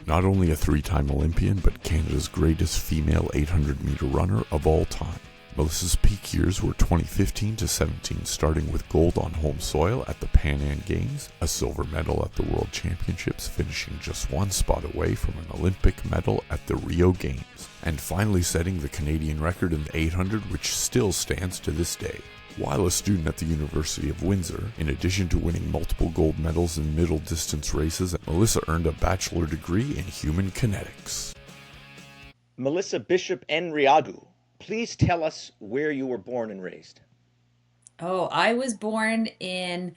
Not only a three-time Olympian, but Canada's greatest female 800-meter runner of all time. Melissa's peak years were 2015 to 17, starting with gold on home soil at the Pan Am Games, a silver medal at the World Championships, finishing just one spot away from an Olympic medal at the Rio Games, and finally setting the Canadian record in the 800, which still stands to this day. While a student at the University of Windsor, in addition to winning multiple gold medals in middle distance races, Melissa earned a bachelor degree in human kinetics. Melissa Bishop-Nriagu, please tell us where you were born and raised. Oh, I was born in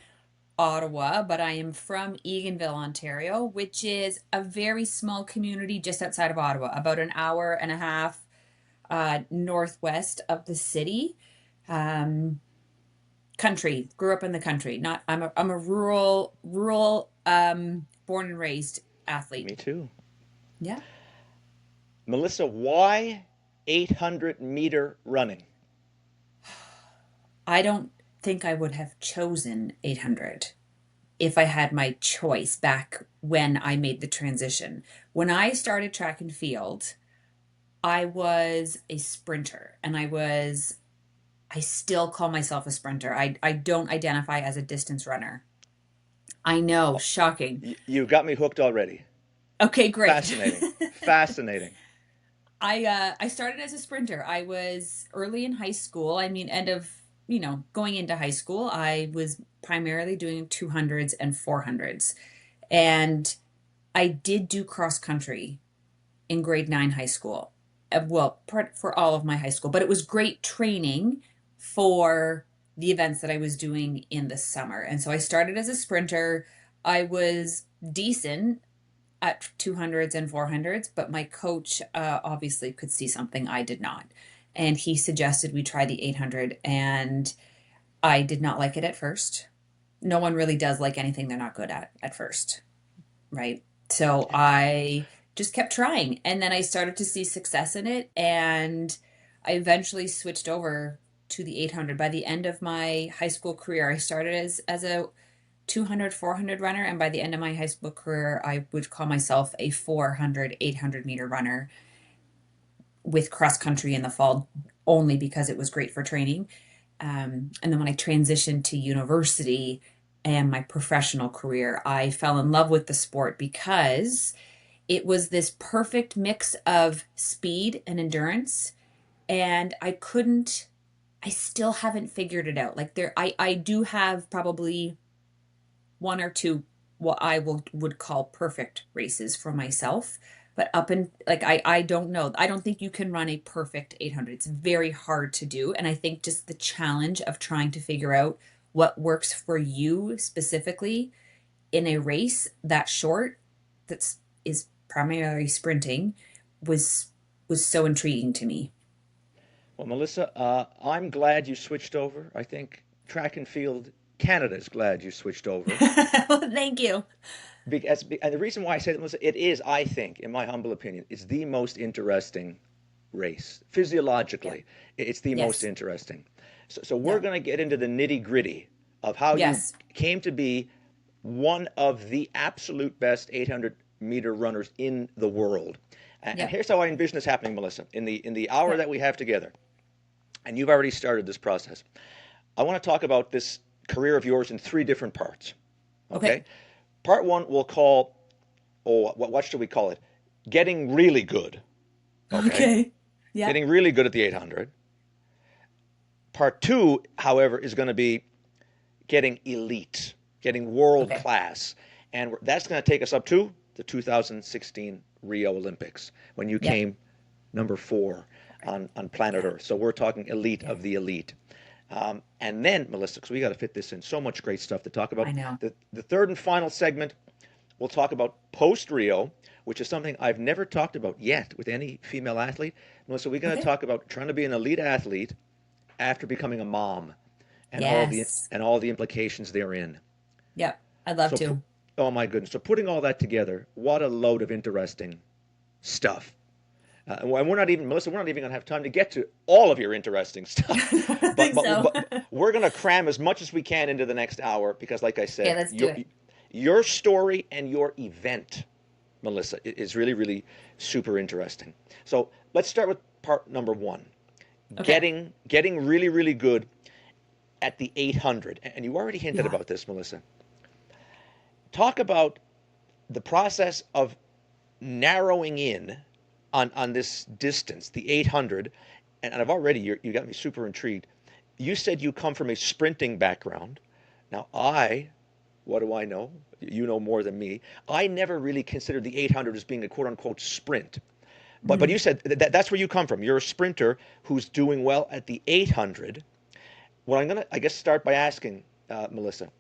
Ottawa, but I am from Eganville, Ontario, which is a very small community just outside of Ottawa, about an hour and a half northwest of the city. Country, grew up in the country. Not, I'm a rural, born and raised athlete. Me too. Yeah. Melissa, why 800-meter running? I don't think I would have chosen 800 if I had my choice back when I made the transition. When I started track and field, I was a sprinter, and I still call myself a sprinter. I don't identify as a distance runner. I know, shocking. You got me hooked already. Okay, great. Fascinating. Fascinating. I started as a sprinter. I was early in high school. I mean, going into high school, I was primarily doing 200s and 400s. And I did do cross country in grade 9 high school. Well, for all of my high school, but it was great training for the events that I was doing in the summer. And so I started as a sprinter. I was decent at 200s and 400s, but my coach obviously could see something I did not. And he suggested we try the 800, and I did not like it at first. No one really does like anything they're not good at first, right? So I just kept trying, and then I started to see success in it, and I eventually switched over to the 800. By the end of my high school career, I started as a 200, 400 runner, and by the end of my high school career, I would call myself a 400, 800 meter runner with cross country in the fall, only because it was great for training. And then when I transitioned to university and my professional career, I fell in love with the sport because it was this perfect mix of speed and endurance, and I still haven't figured it out. Like I do have probably one or two what I would call perfect races for myself, but I don't know. I don't think you can run a perfect 800. It's very hard to do, and I think just the challenge of trying to figure out what works for you specifically in a race that short is primarily sprinting was so intriguing to me. Well, Melissa, I'm glad you switched over. I think track and field Canada's glad you switched over. Well, thank you. And the reason why I say that, Melissa, it is, I think, in my humble opinion, it's the most interesting race. Physiologically, it's the most interesting. So we're going to get into the nitty-gritty of how you came to be one of the absolute best 800-meter runners in the world. And here's how I envision this happening, Melissa, in the hour that we have together. And you've already started this process. I want to talk about this career of yours in 3 different parts. Okay? Part 1 we'll call, what should we call it? Getting really good. Okay. Yeah. Getting really good at the 800. Part 2, however, is going to be getting elite, getting world class. And that's going to take us up to the 2016 Rio Olympics, when you came number 4 on planet Earth. So we're talking elite of the elite. And then, Melissa, because we got to fit this in, so much great stuff to talk about. I know. The third and final segment, we'll talk about post-Rio, which is something I've never talked about yet with any female athlete. Melissa, we're going to talk about trying to be an elite athlete after becoming a mom and all the implications therein. Yeah, I'd love to. Oh my goodness! So putting all that together, what a load of interesting stuff. And we're not even, Melissa, we're not even going to have time to get to all of your interesting stuff. But we're going to cram as much as we can into the next hour because, like I said, let's do it. Your story and your event Melissa, is really, really super interesting. So let's start with part number one. Okay. Getting really, really good at the 800. And you already hinted Yeah. about this, Melissa. Talk about the process of narrowing in on this distance, the 800. And I've already, you got me super intrigued. You said you come from a sprinting background. Now, what do I know? You know more than me. I never really considered the 800 as being a quote unquote sprint. But Mhm. you said that's where you come from. You're a sprinter who's doing well at the 800. What I'm going to, I guess, start by asking, Melissa,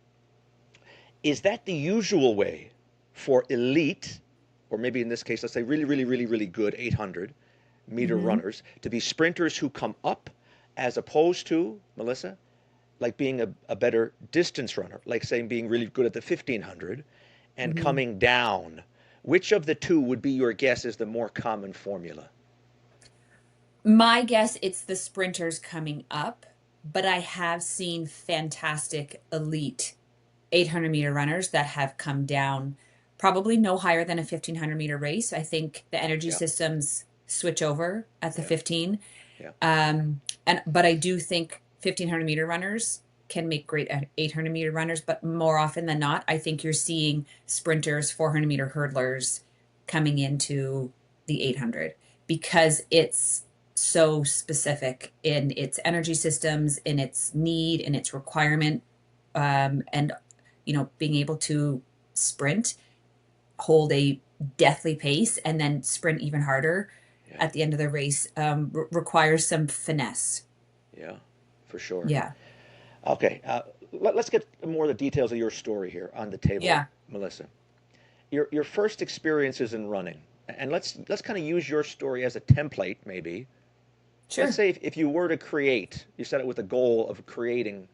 is that the usual way for elite, or maybe in this case, let's say really, really, really, really good 800-meter Mhm. runners, to be sprinters who come up as opposed to, Melissa, like being a better distance runner, like saying being really good at the 1500 and Mhm. coming down? Which of the two would be your guess is the more common formula? My guess it's the sprinters coming up, but I have seen fantastic elite 800-meter runners that have come down probably no higher than a 1500-meter race. I think the energy Yeah, systems switch over at the yeah, 15. yeah, But I do think 1500-meter runners can make great 800-meter runners, but more often than not, I think you're seeing sprinters, 400-meter hurdlers coming into the 800 because it's so specific in its energy systems, in its need, in its requirement, and being able to sprint, hold a deathly pace, and then sprint even harder yeah, at the end of the race requires some finesse. yeah, for sure. Yeah. Okay, let's get more of the details of your story here on the table, Yeah. Melissa. Your first experiences in running, and let's kind of use your story as a template, maybe. Let's Sure. say if you were to create, you set it with the goal of creating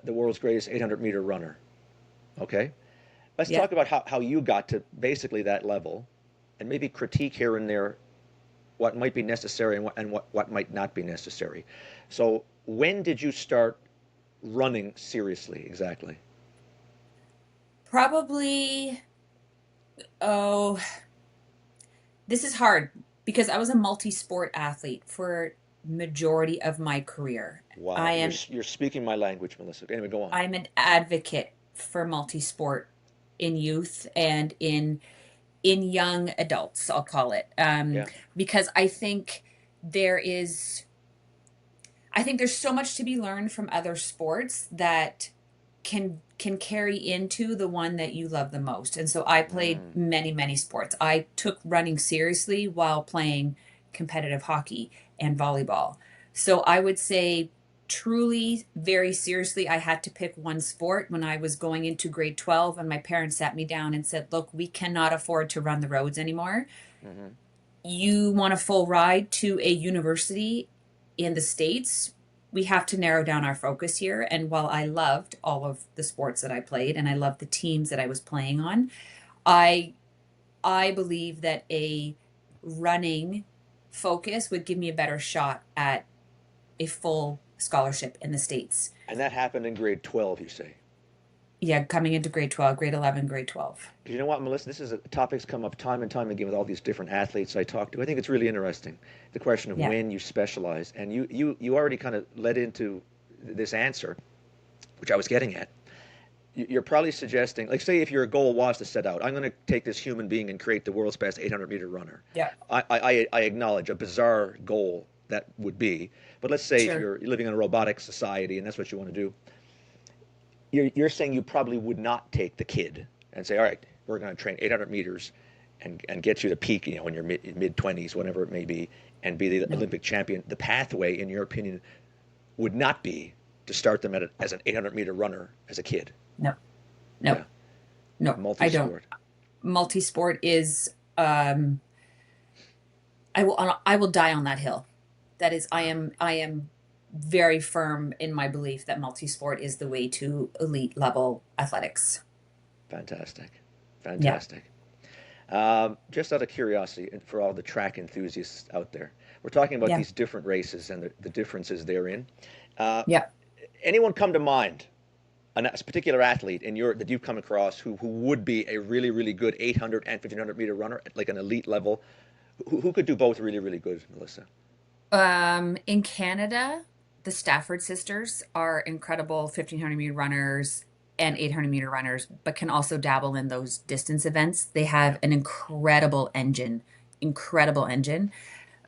the world's greatest 800-meter runner. Okay, let's Yeah. talk about how you got to basically that level, and maybe critique here and there what might be necessary and what might not be necessary. So when did you start running seriously exactly? Probably, oh, this is hard because I was a multi-sport athlete for majority of my career. I Wow, am you're speaking my language, Melissa. Anyway, go on. I'm an advocate for multi-sport in youth and in young adults, I'll call it. Yeah, Because there is I think there's so much to be learned from other sports that can carry into the one that you love the most. And so I played mm, many sports. I took running seriously while playing competitive hockey and volleyball. So I would say truly very seriously I had to pick one sport when I was going into grade 12 and my parents sat me down and said, "Look, we cannot afford to run the roads anymore. hmm You want a full ride to a university in the States, we have to narrow down our focus here." And while I loved all of the sports that I played and I loved the teams that I was playing on, I I believe that a running focus would give me a better shot at a full scholarship in the States. and that happened in grade 12, you say? Yeah, coming into grade 12, grade 11, grade 12. You know what, Melissa? This is a topic's come up time and time again with all these different athletes I talk to. I think it's really interesting, the question of Yeah. when you specialize, and you already kind of led into this answer, which I was getting at. You're probably suggesting, like, say, if your goal was to set out, I'm going to take this human being and create the world's best 800-meter runner. Yeah. I acknowledge a bizarre goal that would be, but let's say if Sure. you're living in a robotic society and that's what you want to do, you're saying you probably would not take the kid and say, all right, we're going to train 800 meters and get you to peak, in your mid 20s, whatever it may be, and be the No. Olympic champion. The pathway, in your opinion, would not be to start them as an 800-meter runner as a kid. No. No. Yeah, No. I don't. multi-sport. Multi-sport is I will die on that hill. That is, I am very firm in my belief that multi-sport is the way to elite level athletics. Fantastic, Yeah. fantastic. Just out of curiosity, and for all the track enthusiasts out there, we're talking about Yeah. these different races and the differences therein. Uh, Yeah. Anyone come to mind a particular athlete that you've come across who would be a really, really good 800 and 1500 meter runner at like an elite level? Who could do both really, really good, Melissa? In Canada, the Stafford sisters are incredible 1500-meter runners and 800-meter runners, but can also dabble in those distance events. They Yeah. have an incredible engine.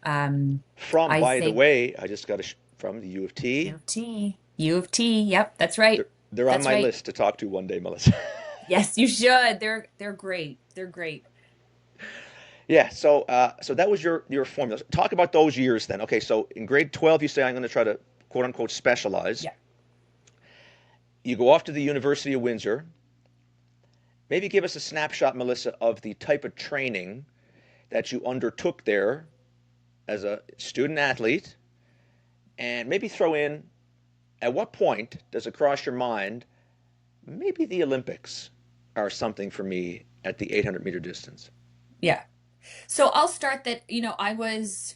Um, From, I by the think way, I just got from the U of U T. of T, U of T. Yep, that's right. They're on That's my right. list to talk to one day, Melissa. Yes, you should. They're great. They're great. Yeah, so that was your formula. Talk about those years then. Okay, so in grade 12, you say I'm going to try to quote unquote specialize. Yeah. You go off to the University of Windsor. Maybe give us a snapshot, Melissa, of the type of training that you undertook there as a student athlete, and maybe throw in at what point does it cross your mind maybe the Olympics are something for me at the 800-meter distance? Yeah. So I'll start that, I was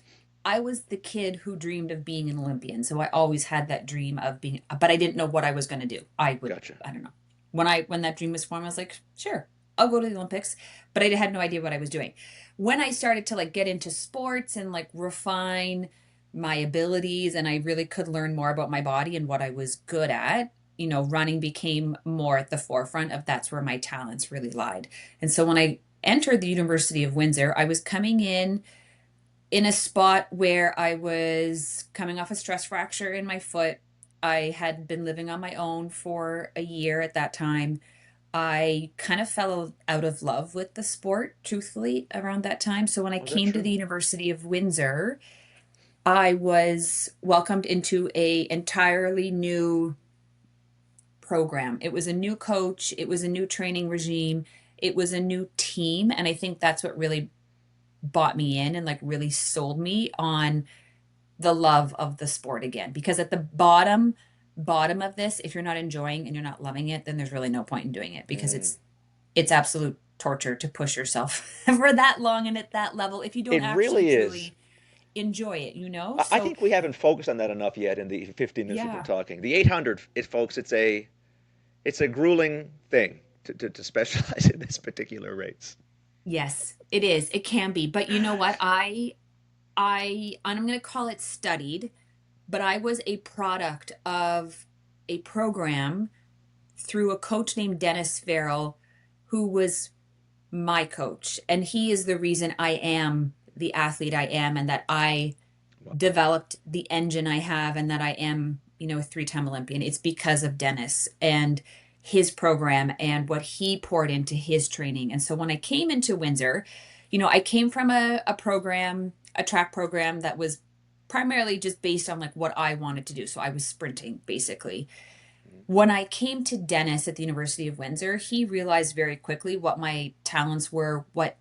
the kid who dreamed of being an Olympian. So I always had that dream of being, but I didn't know what I was going to do. Gotcha. I don't know. When that dream was formed, I was like, sure, I'll go to the Olympics, but I had no idea what I was doing. When I started to like get into sports and like refine my abilities and I really could learn more about my body and what I was good at, running became more at the forefront of that's where my talents really lied. And so when I entered the University of Windsor, I was coming in a spot where I was coming off a stress fracture in my foot. I had been living on my own for a year at that time. I kind of fell out of love with the sport, truthfully, around that time. So when I Was that came to the true? University of Windsor, I was welcomed into a entirely new program. It was a new coach, it was a new training regime, it was a new team, and I think that's what really bought me in and like really sold me on the love of the sport again, because at the bottom of this, if you're not enjoying and you're not loving it, then there's really no point in doing it, because Mm. it's absolute torture to push yourself for that long and at that level if you don't It actually really is. truly enjoy it. I So think we haven't focused on that enough yet in the 15 minutes we've been yeah. talking. The 800, folks, it's a grueling thing to specialize in this particular race. Yes, it is. It can be. But you know what? I'm going to call it studied, but I was a product of a program through a coach named Dennis Farrell, who was my coach. And he is the reason I am the athlete I am, and that I Wow. developed the engine I have, and that I am, a 3-time Olympian. It's because of Dennis and his program and what he poured into his training. And so when I came into Windsor, I came from a program, a track program that was primarily just based on like what I wanted to do. So I was sprinting basically. When I came to Dennis at the University of Windsor, he realized very quickly what my talents were, what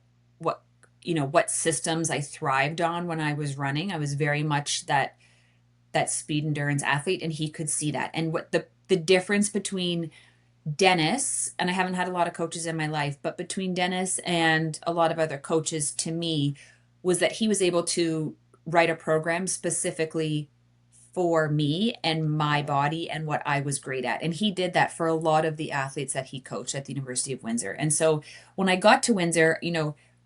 what systems I thrived on when I was running. I was very much that speed endurance athlete, and he could see that. And what the difference between Dennis, and I haven't had a lot of coaches in my life, but between Dennis and a lot of other coaches to me, was that he was able to write a program specifically for me and my Wow. body and what I was great at. And he did that for a lot of the athletes that he coached at the University of Windsor. And so when I got to Windsor,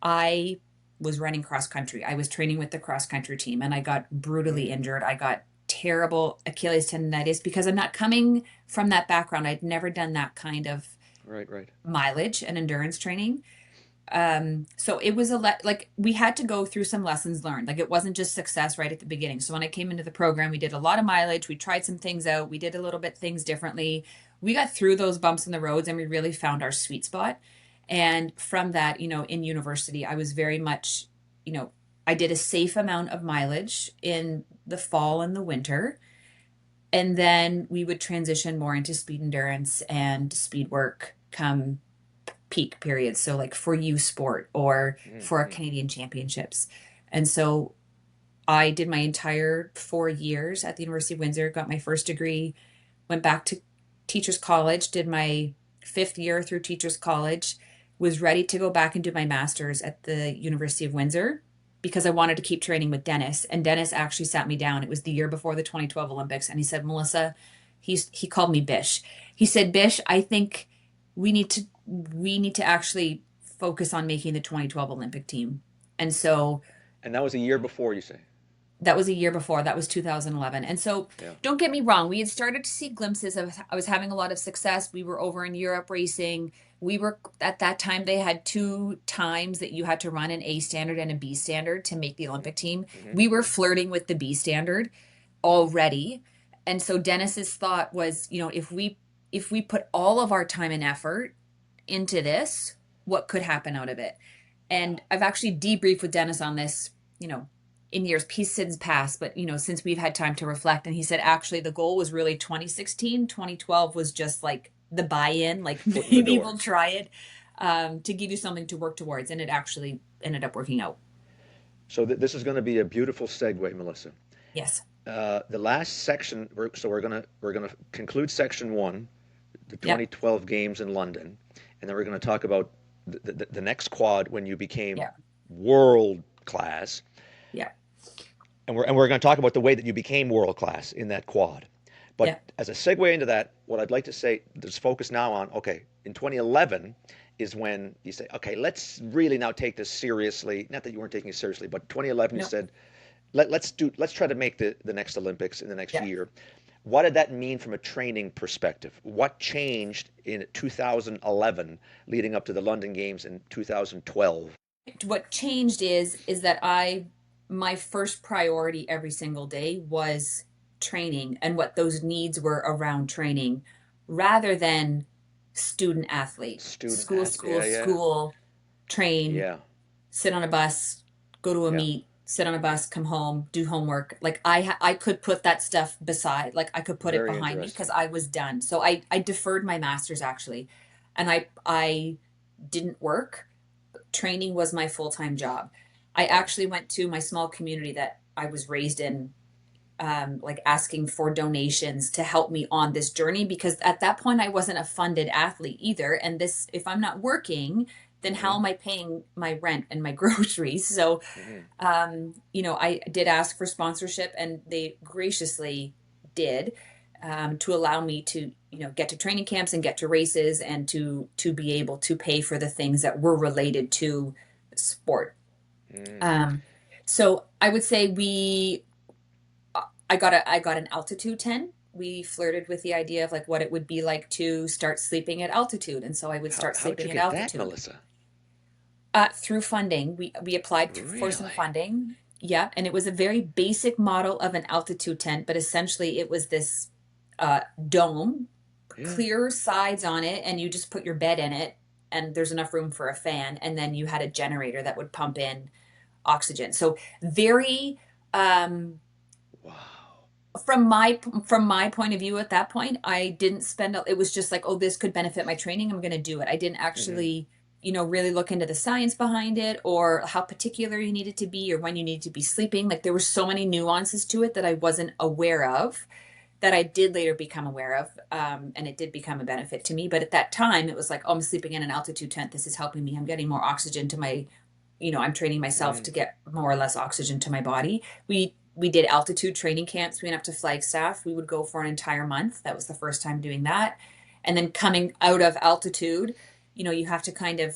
I was running cross country. I was training with the cross country team, and I got brutally Mm. injured. I got terrible Achilles tendonitis because I'm not coming from that background. I'd never done that kind of Right, right. mileage and endurance training. So it was like we had to go through some lessons learned. Like it wasn't just success right at the beginning. So when I came into the program, we did a lot of mileage. We tried some things out. We did a little bit things differently. We got through those bumps in the roads, and we really found our sweet spot. And from that, in university, I was very much, I did a safe amount of mileage in the fall and the winter. And then we would transition more into speed endurance and speed work come peak periods. So like for U Sport or for our Mm-hmm. Canadian championships. And so I did my entire 4 years at the University of Windsor, got my first degree, went back to teachers college, did my 5th year through teachers college, was ready to go back and do my master's at the University of Windsor because I wanted to keep training with Dennis. And Dennis actually sat me down. It was the year before the 2012 Olympics. And he said, Melissa, He called me Bish. He said, Bish, I think we need to actually focus on making the 2012 Olympic team. And so And that was a year before, you say? that was a year before. That was 2011. And so Yeah. don't get me wrong. We had started to see glimpses of, I was having a lot of success. We were over in Europe racing. We were, at that time, they had two times that you had to run an A standard and a B standard to make the Olympic team. Mm-hmm. We were flirting with the B standard already. And so Dennis's thought was, if we put all of our time and effort into this, what could happen out of it? And I've actually debriefed with Dennis on this, in years since past, but since we've had time to reflect. And he said, actually, the goal was really 2016. 2012 was just like the buy-in, like maybe we'll try it, to give you something to work towards. And it actually ended up working out. So this is going to be a beautiful segue, Melissa. Yes. The last section, we're gonna conclude section 1, the 2012 games in London, and then we're going to talk about the next quad when you became world class. Yeah. And we're going to talk about the way that you became world class in that quad. But as a segue into that, what I'd like to say, there's focus now on, okay, in 2011 is when you say, okay, let's really now take this seriously. Not that you weren't taking it seriously, but 2011 you said, let's try to make the next Olympics in the next year. What did that mean from a training perspective? What changed in 2011 leading up to the London Games in 2012? What changed is that my first priority every single day was training and what those needs were around training, rather than student athlete. School, train, sit on a bus, go to a meet, sit on a bus, come home, do homework. Like I could put that stuff beside, like I could put it behind me because I was done. So I deferred my master's actually, and I didn't work. Training was my full-time job. I actually went to my small community that I was raised in, like asking for donations to help me on this journey, because at that point I wasn't a funded athlete either. And this, if I'm not working, then how am I paying my rent and my groceries? So, I did ask for sponsorship, and they graciously did, to allow me to, get to training camps and get to races and to be able to pay for the things that were related to sport. So I would say I got an altitude tent. We flirted with the idea of like what it would be like to start sleeping at altitude. And so I would start sleeping at altitude. That, Melissa? Through funding. We applied for some funding. Yeah. And it was a very basic model of an altitude tent, but essentially it was this dome, clear sides on it, and you just put your bed in it, and there's enough room for a fan, and then you had a generator that would pump in oxygen. So very from my point of view at that point, I didn't spend it was just like, oh, this could benefit my training, I'm going to do it. I didn't actually really look into the science behind it, or how particular you needed to be, or when you needed to be sleeping. Like there were so many nuances to it that I wasn't aware of, that I did later become aware of. And it did become a benefit to me. But at that time it was like, oh, I'm sleeping in an altitude tent. This is helping me. I'm getting more oxygen to my, I'm training myself to get more or less oxygen to my body. We did altitude training camps. We went up to Flagstaff. We would go for an entire month. That was the first time doing that. And then coming out of altitude, you have to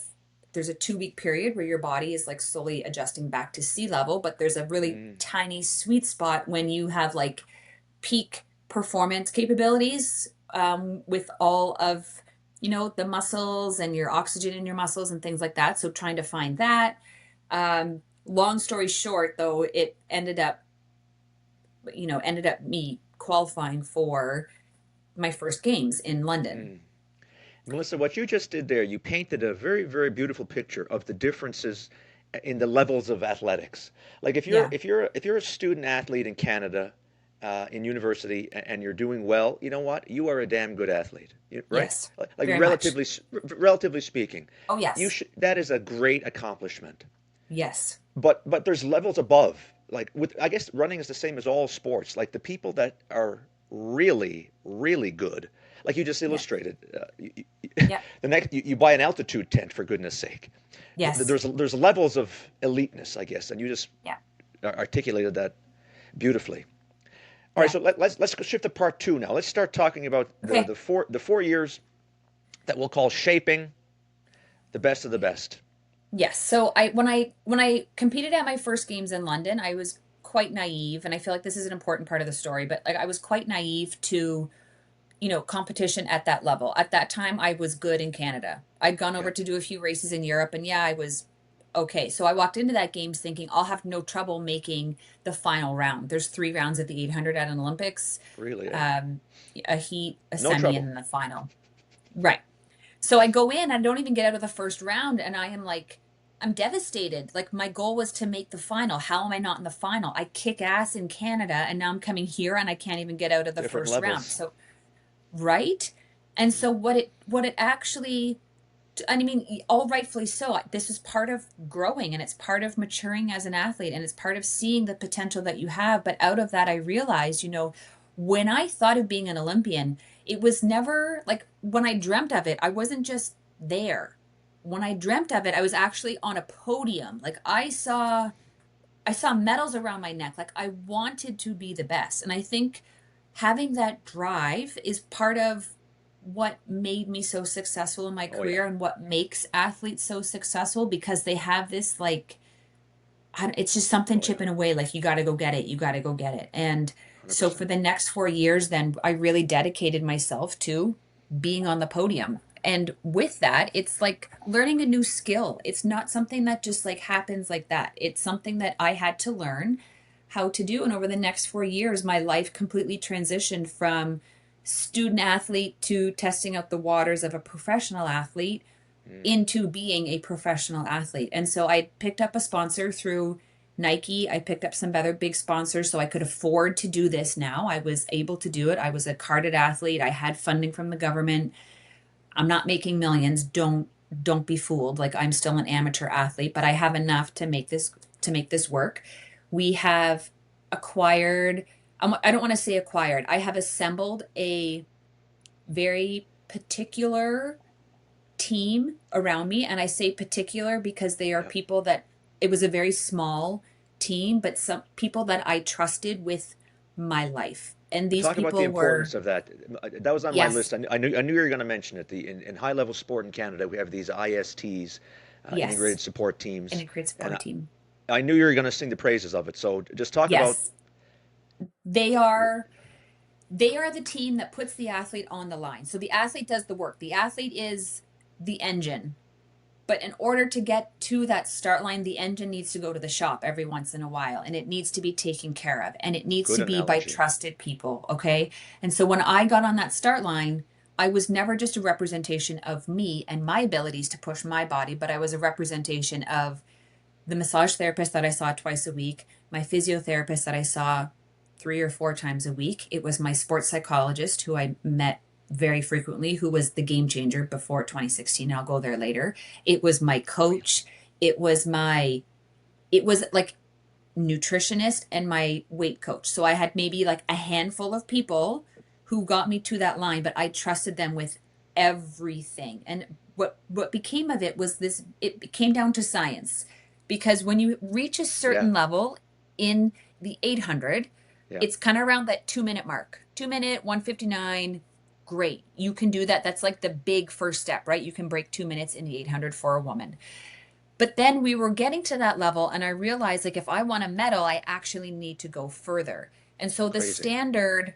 there's a 2-week period where your body is like slowly adjusting back to sea level, but there's a really tiny sweet spot when you have like peak performance capabilities, with all of, the muscles and your oxygen in your muscles and things like that. So trying to find that, long story short, though, it ended up me qualifying for my first games in London. Melissa, what you just did there, you painted a very, very beautiful picture of the differences in the levels of athletics. Like if you're a student athlete in Canada, in university, and you're doing well, you know what? You are a damn good athlete, right? Yes, like very relatively speaking. Oh yes. That is a great accomplishment. Yes. But there's levels above. Like I guess running is the same as all sports. Like the people that are really, really good, like you just illustrated. The next you buy an altitude tent, for goodness sake. Yes. There's levels of eliteness, I guess, and you just articulated that beautifully. All right, Yeah. so let's go shift to part two now. Let's start talking about Okay. the 4 years that we'll call shaping the best of the best. Yes. So when I competed at my first games in London, I was quite naive, and I feel like this is an important part of the story, but like I was quite naive to, competition at that level. At that time, I was good in Canada. I'd gone over Yeah, to do a few races in Europe, and yeah, I was okay. So I walked into that games thinking I'll have no trouble making the final round. There's 3 rounds at the 800 at an Olympics, really, um, a heat, a no semi, trouble. and then the final. Right. So I go in, I don't even get out of the first round, and I am like, I'm devastated. Like my goal was to make the final. How am I not in the final? I kick ass in Canada, and now I'm coming here, and I can't even get out of the Different first round. levels. So right. And so what it actually, I mean, all rightfully so. This is part of growing, and it's part of maturing as an athlete, and it's part of seeing the potential that you have. But out of that, I realized, when I thought of being an Olympian, it was never like when I dreamt of it, I wasn't just there. When I dreamt of it, I was actually on a podium. Like I saw medals around my neck. Like I wanted to be the best. And I think having that drive is part of what made me so successful in my Oh yeah, career and what makes athletes so successful because they have this like it's just something oh yeah, chipping away like you got to go get it, you got to go get it. And so for 100%. the next 4 years then I really dedicated myself to being on the podium. And with that, it's like learning a new skill. It's not something that just like happens like that. It's something that I had to learn how to do. And over the next 4 years, my life completely transitioned from student athlete to testing out the waters of a professional athlete Mm. into being a professional athlete. And so I picked up a sponsor through Nike. I picked up some other big sponsors so I could afford to do this now. I was able to do it. I was a carded athlete. I had funding from the government. I'm not making millions. Don't be fooled. Like I'm still an amateur athlete, but I have enough to make this work. We have acquired I don't want to say acquired. I have assembled a very particular team around me, and I say particular because they are Yeah. people that it was a very small team, but some people that I trusted with my life. And these Talk about the people were importance of that. That was on my list. yes, I knew you were going to mention it. In high level sport in Canada, we have these ISTs, integrated yes, support teams, integrated and support team. I knew you were going to sing the praises of it. So just talk about. Yes. They are the team that puts the athlete on the line. So the athlete does the work. The athlete is the engine. But in order to get to that start line, the engine needs to go to the shop every once in a while and it needs to be taken care of and it needs Good to be by analogy. trusted people. Okay. And so when I got on that start line, I was never just a representation of me and my abilities to push my body, but I was a representation of the massage therapist that I saw twice a week, my physiotherapist that I saw 3 or 4 times a week. It was my sports psychologist who I met very frequently, who was the game changer before 2016. I'll go there later. It was my coach. It was like nutritionist and my weight coach. So I had maybe like a handful of people who got me to that line, but I trusted them with everything. And what became of it was this it came down to science. Because when you reach a Yeah, certain level in the 800, yeah. it's kind of around that 2 minute mark. 2 minute, 159, great. You can do that. That's like the big first step, right? You can break 2 minutes in the 800 for a woman. But then we were getting to that level, and I realized like if I want a medal, I actually need to go further. And so the Crazy. standard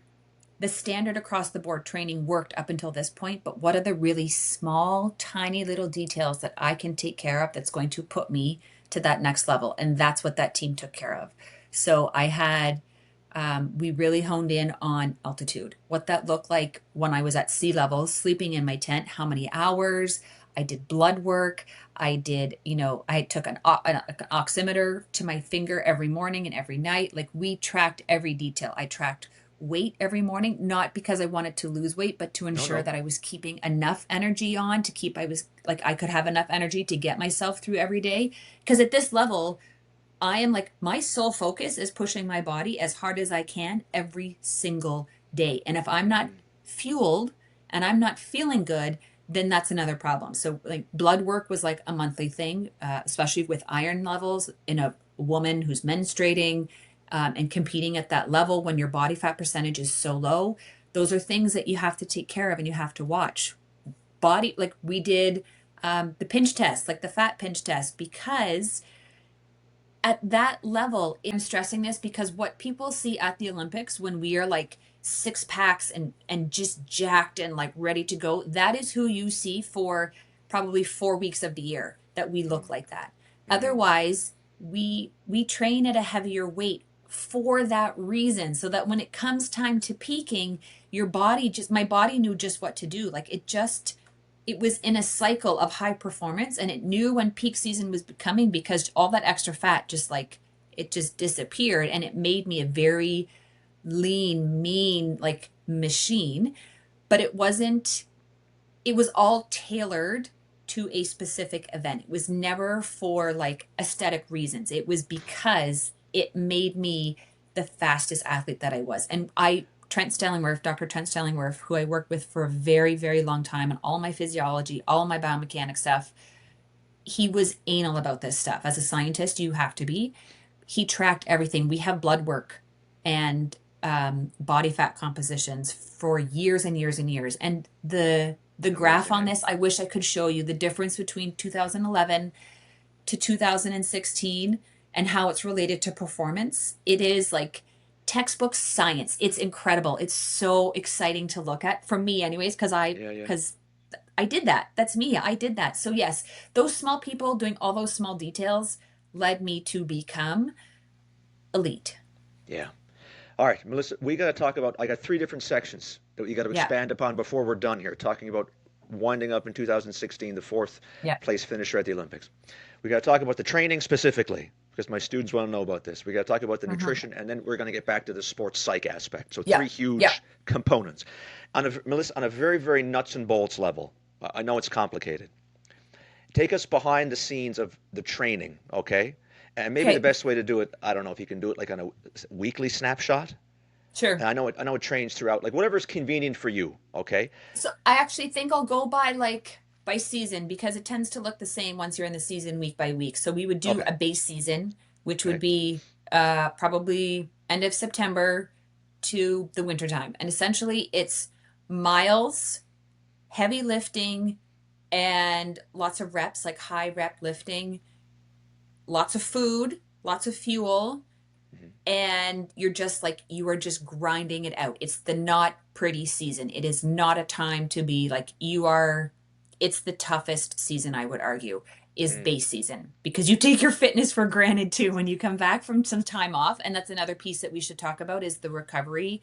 the standard across the board training worked up until this point, but what are the really small, tiny little details that I can take care of that's going to put me to that next level? And that's what that team took care of. So we really honed in on altitude, what that looked like when I was at sea level, sleeping in my tent, how many hours. I did blood work. I took an oximeter to my finger every morning and every night. Like we tracked every detail. I tracked weight every morning, not because I wanted to lose weight, but to No, ensure no. that I was keeping enough energy on to keep, I was like, I could have enough energy to get myself through every day. Because at this level, I am like, my sole focus is pushing my body as hard as I can every single day. And if I'm not Mm. fueled and I'm not feeling good, then that's another problem. So, like, blood work was like a monthly thing, especially with iron levels in a woman who's menstruating. and competing at that level when your body fat percentage is so low. Those are things that you have to take care of and you have to watch. Body, like we did the pinch test, like the fat pinch test, because at that level, I'm stressing this because what people see at the Olympics when we are like six packs and just jacked and like ready to go, that is who you see for probably 4 weeks of the year that we look like that. Otherwise, we train at a heavier weight for that reason, so that when it comes time to peaking, my body knew just what to do. Like it was in a cycle of high performance, and it knew when peak season was coming, because all that extra fat just disappeared, and it made me a very lean, mean, like machine. But it was all tailored to a specific event. It was never for like aesthetic reasons. It was because it made me the fastest athlete that I was. And Dr. Trent Stellingwerf, who I worked with for a very, very long time, and all my physiology, all my biomechanics stuff, he was anal about this stuff. As a scientist, you have to be. He tracked everything. We have blood work and body fat compositions for years and years and years. And the graph on this, I wish I could show you the difference between 2011 to 2016 and how it's related to performance. It is like textbook science. It's incredible. It's so exciting to look at, for me anyways, because I did that. That's me. I did that. So yes, those small people doing all those small details led me to become elite. Yeah. All right, Melissa, we got to talk about, I got 3 different sections that you got to expand upon before we're done here, talking about winding up in 2016, the 4th place finisher at the Olympics. We got to talk about the training specifically, because my students want to know about this. We got to talk about the nutrition, and then we're going to get back to the sports psych aspect. So 3 huge components. Melissa, on a very, very nuts and bolts level, I know it's complicated. Take us behind the scenes of the training, okay? And maybe the best way to do it, I don't know if you can do it like on a weekly snapshot. Sure. And I know it trains throughout, like whatever's convenient for you, okay? So I actually think I'll go by season, because it tends to look the same once you're in the season week by week. So we would do a base season, which would be probably end of September to the wintertime. And essentially it's miles, heavy lifting, and lots of reps, like high rep lifting, lots of food, lots of fuel, and you are just grinding it out. It's the not pretty season. It is not a time to be like it's the toughest season, I would argue, is base season, because you take your fitness for granted too when you come back from some time off. And that's another piece that we should talk about, is the recovery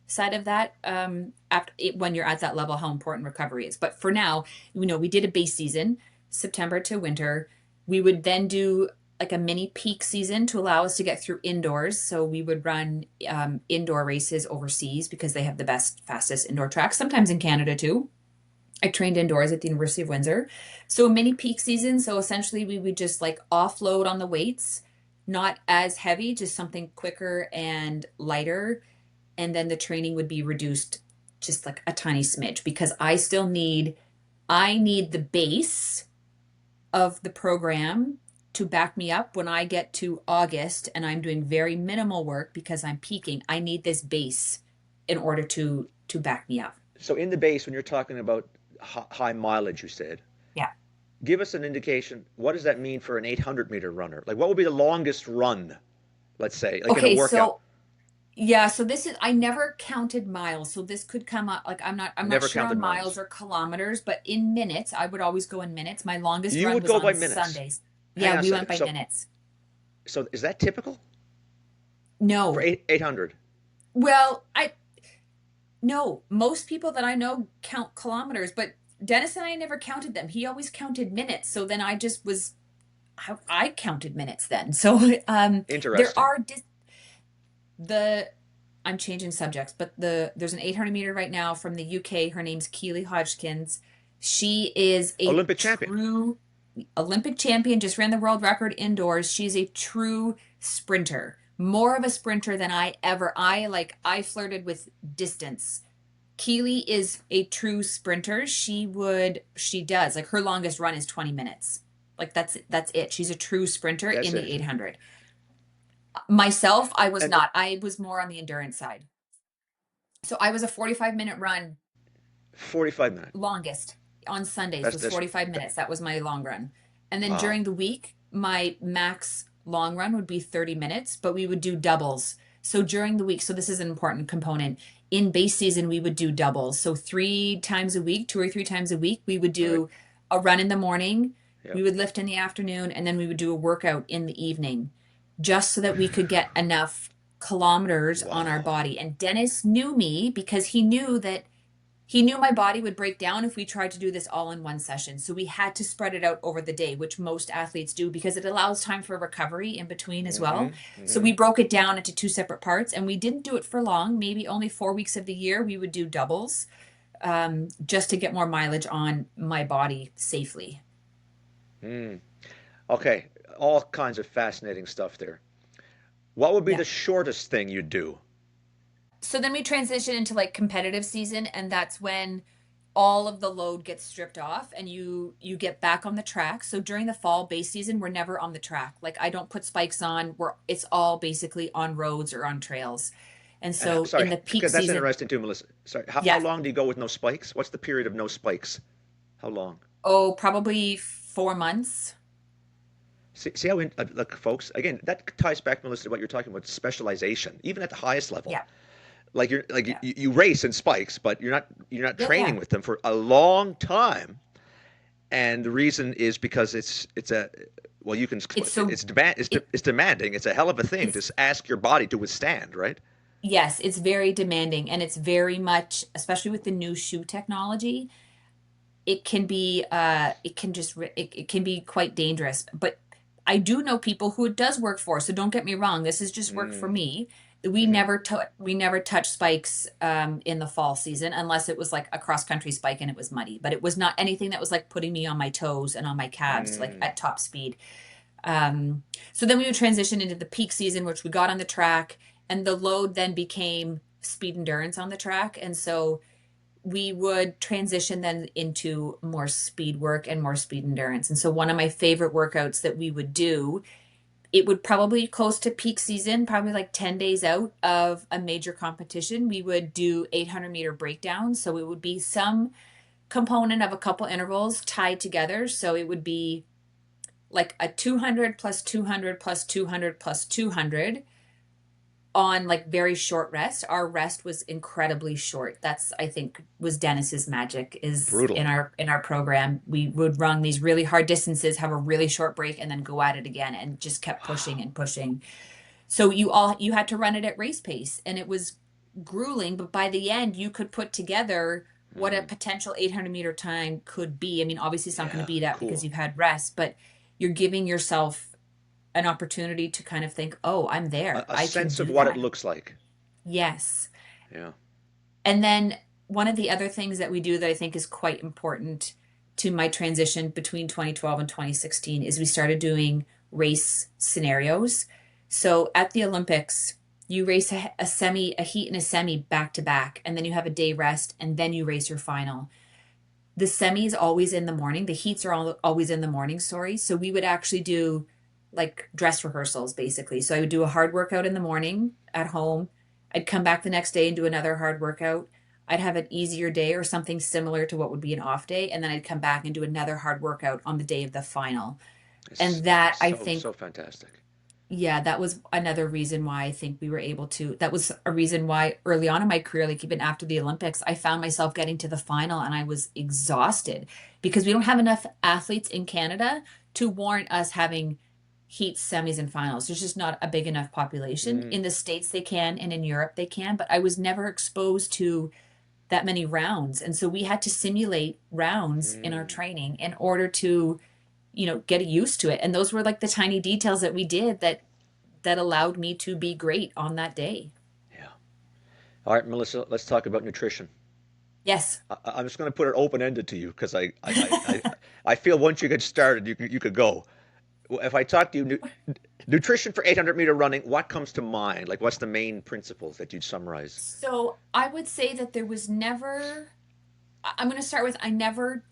side of that. When you're at that level, how important recovery is. But for now, we did a base season, September to winter. We would then do like a mini peak season to allow us to get through indoors. So we would run indoor races overseas, because they have the best, fastest indoor tracks, sometimes in Canada too. I trained indoors at the University of Windsor. So a mini peak season. So essentially we would just like offload on the weights, not as heavy, just something quicker and lighter. And then the training would be reduced just like a tiny smidge, because I need the base of the program to back me up when I get to August and I'm doing very minimal work because I'm peaking. I need this base in order to back me up. So in the base, when you're talking about high mileage, you said, give us an indication. What does that mean for an 800-meter runner? Like, what would be the longest run, let's say, like in a workout? So this is, I never counted miles. So this could come up, like, I'm not sure on miles or kilometers, but in minutes, I would always go in minutes. My longest run was on Sundays. Yeah, we went by minutes. So is that typical? No. For 800? Well, no. Most people that I know count kilometers, but Dennis and I never counted them. He always counted minutes. So then I counted minutes then. So interesting. I'm changing subjects, but there's an 800-meter right now from the UK. Her name's Keely Hodgkins. She is a Olympic champion. Olympic champion, just ran the world record indoors. She's a true sprinter, more of a sprinter than I flirted with distance. Keely is a true sprinter. She does, like, her longest run is 20 minutes. Like, that's it. She's a true sprinter in the 800. Myself, I was And not. I was more on the endurance side. So I was a 45-minute run, 45 minutes. longest on Sundays was That's 45 minutes. That was my long run. And then wow. during the week, my max long run would be 30 minutes, but we would do doubles. So during the week, so this is an important component. In base season, we would do doubles. So 3 times a week, 2 or 3 times a week, we would Right. do a run in the morning, we Yep. would lift in the afternoon, and then we would do a workout in the evening, just so that we could get enough kilometers on our Wow. body. And Dennis knew me because he knew my body would break down if we tried to do this all in one session. So we had to spread it out over the day, which most athletes do because it allows time for recovery in between as well. Mm-hmm. So Mm-hmm. we broke it down into 2 separate parts, and we didn't do it for long. Maybe only 4 weeks of the year we would do doubles, just to get more mileage on my body safely. Mm. Okay. All kinds of fascinating stuff there. What would be Yeah. the shortest thing you'd do? So then we transition into like competitive season, and that's when all of the load gets stripped off and you get back on the track. So during the fall base season, we're never on the track. Like I don't put spikes on. It's all basically on roads or on trails. And And so in sorry, the peak because that's season, interesting too, Melissa. Sorry, how yeah, long do you go with no spikes? What's the period of no spikes? How long? oh, probably 4 months. See how, look, folks, again, that ties back, Melissa, to what you're talking about, specialization, even at the highest level. Yeah. Like Yeah. you race in spikes, but you're not Yeah. training Yeah. with them for a long time. And the reason is because it's a well, you can It's so it's demanding. It's a hell of a thing to it's ask your body to withstand, right? yes, it's very demanding, and it's very much, especially with the new shoe technology, it can it can be quite dangerous. But I do know people who it does work for, so don't get me wrong, this has just worked for Mm, me. hmm We never touch spikes in the fall season unless it was like a cross country spike and it was muddy, but it was not anything that was like putting me on my toes and on my calves like mm, at top speed. um, so then we would transition into the peak season, which we got on the track, and the load then became speed endurance on the track. And so we would transition then into more speed work and more speed endurance. And so one of my favorite workouts that we would do, it would probably close to peak season, probably like 10 days out of a major competition. We would do 800-meter breakdowns. So it would be some component of a couple intervals tied together. So it would be like a 200 plus 200 plus 200 plus 200 on like very short rest. Our rest was incredibly short. That's, I think, was Dennis's magic, is brutal. in our program we would run these really hard distances, have a really short break, and then go at it again, and just kept pushing Wow. and pushing. So you had to run it at race pace, and it was grueling, but by the end you could put together what a Mm, potential 800-meter time could be. I mean, obviously it's not going to yeah, be that because cool. you've had rest, but you're giving yourself an opportunity to kind of think, oh, I'm there, A I can sense of do what it that. looks like. Yes. Yeah. And then one of the other things that we do that I think is quite important to my transition between 2012 and 2016 is we started doing race scenarios. So at the Olympics, you race a heat and a semi back to back, and then you have a day rest, and then you race your final. The semi is always in the morning. The heats are always in the morning, sorry. So we would actually do like dress rehearsals basically. So I would do a hard workout in the morning at home. I'd come back the next day and do another hard workout. I'd have an easier day or something similar to what would be an off day. And then I'd come back and do another hard workout on the day of the final. It's And that, I so, think, so fantastic. yeah, that was another reason why I think we were able to. That was a reason why early on in my career, like even after the Olympics, I found myself getting to the final and I was exhausted because we don't have enough athletes in Canada to warrant us having heats, semis, and finals. There's just not a big enough population. Mm, In the States, they can, and in Europe, they can, but I was never exposed to that many rounds. And so we had to simulate rounds in our mm, training in order to, get used to it. And those were like the tiny details that we did that allowed me to be great on that day. yeah. All right, Melissa, let's talk about nutrition. Yes. I'm just going to put it open-ended to you because I feel once you get started, you could go. If I talk to you, nutrition for 800-meter running, what comes to mind? Like, what's the main principles that you'd summarize? So I would say that there was never, I'm going to start with, I never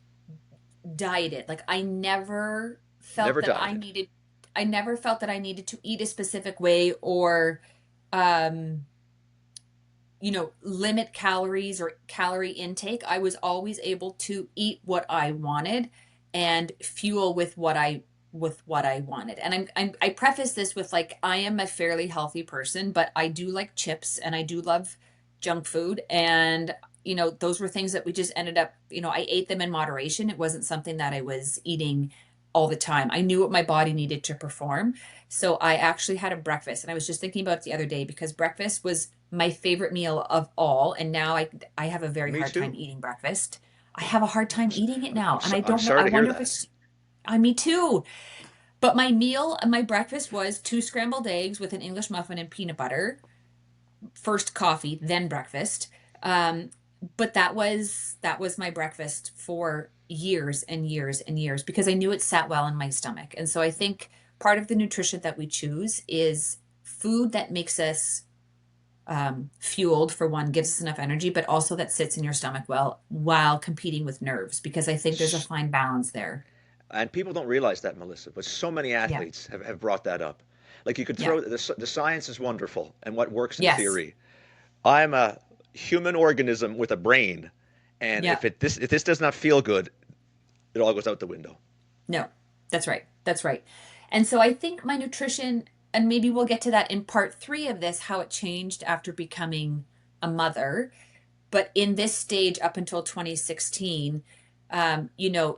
dieted. Like I never felt Never that I dieted. needed, I never felt that I needed to eat a specific way or um limit calories or calorie intake. I was always able to eat what I wanted and fuel with what I wanted. And I preface this with like I am a fairly healthy person, but I do like chips and I do love junk food, and those were things that we just ended up, I ate them in moderation. It wasn't something that I was eating all the time. I knew what my body needed to perform. So I actually had a breakfast, and I was just thinking about it the other day because breakfast was my favorite meal of all, and now I have a very Me hard time too. eating breakfast. I have a hard time eating it now, and I I'm don't know. sorry I to hear wonder if that. it's me too. But my breakfast was two scrambled eggs with an English muffin and peanut butter. First coffee, then breakfast. Um, but that was my breakfast for years and years and years because I knew it sat well in my stomach. And so I think part of the nutrition that we choose is food that makes us fueled, for one, gives us enough energy, but also that sits in your stomach well while competing with nerves, because I think there's a fine balance there. And people don't realize that, Melissa, but so many Yeah. athletes have brought that up. Like you could Yeah. throw the science is wonderful and what works in Yes. theory. I'm a human organism with a brain, and Yeah. if this does not feel good, it all goes out the window. No, that's right. That's right. And so I think my nutrition, and maybe we'll get to that in part three of this, how it changed after becoming a mother. But in this stage up until 2016,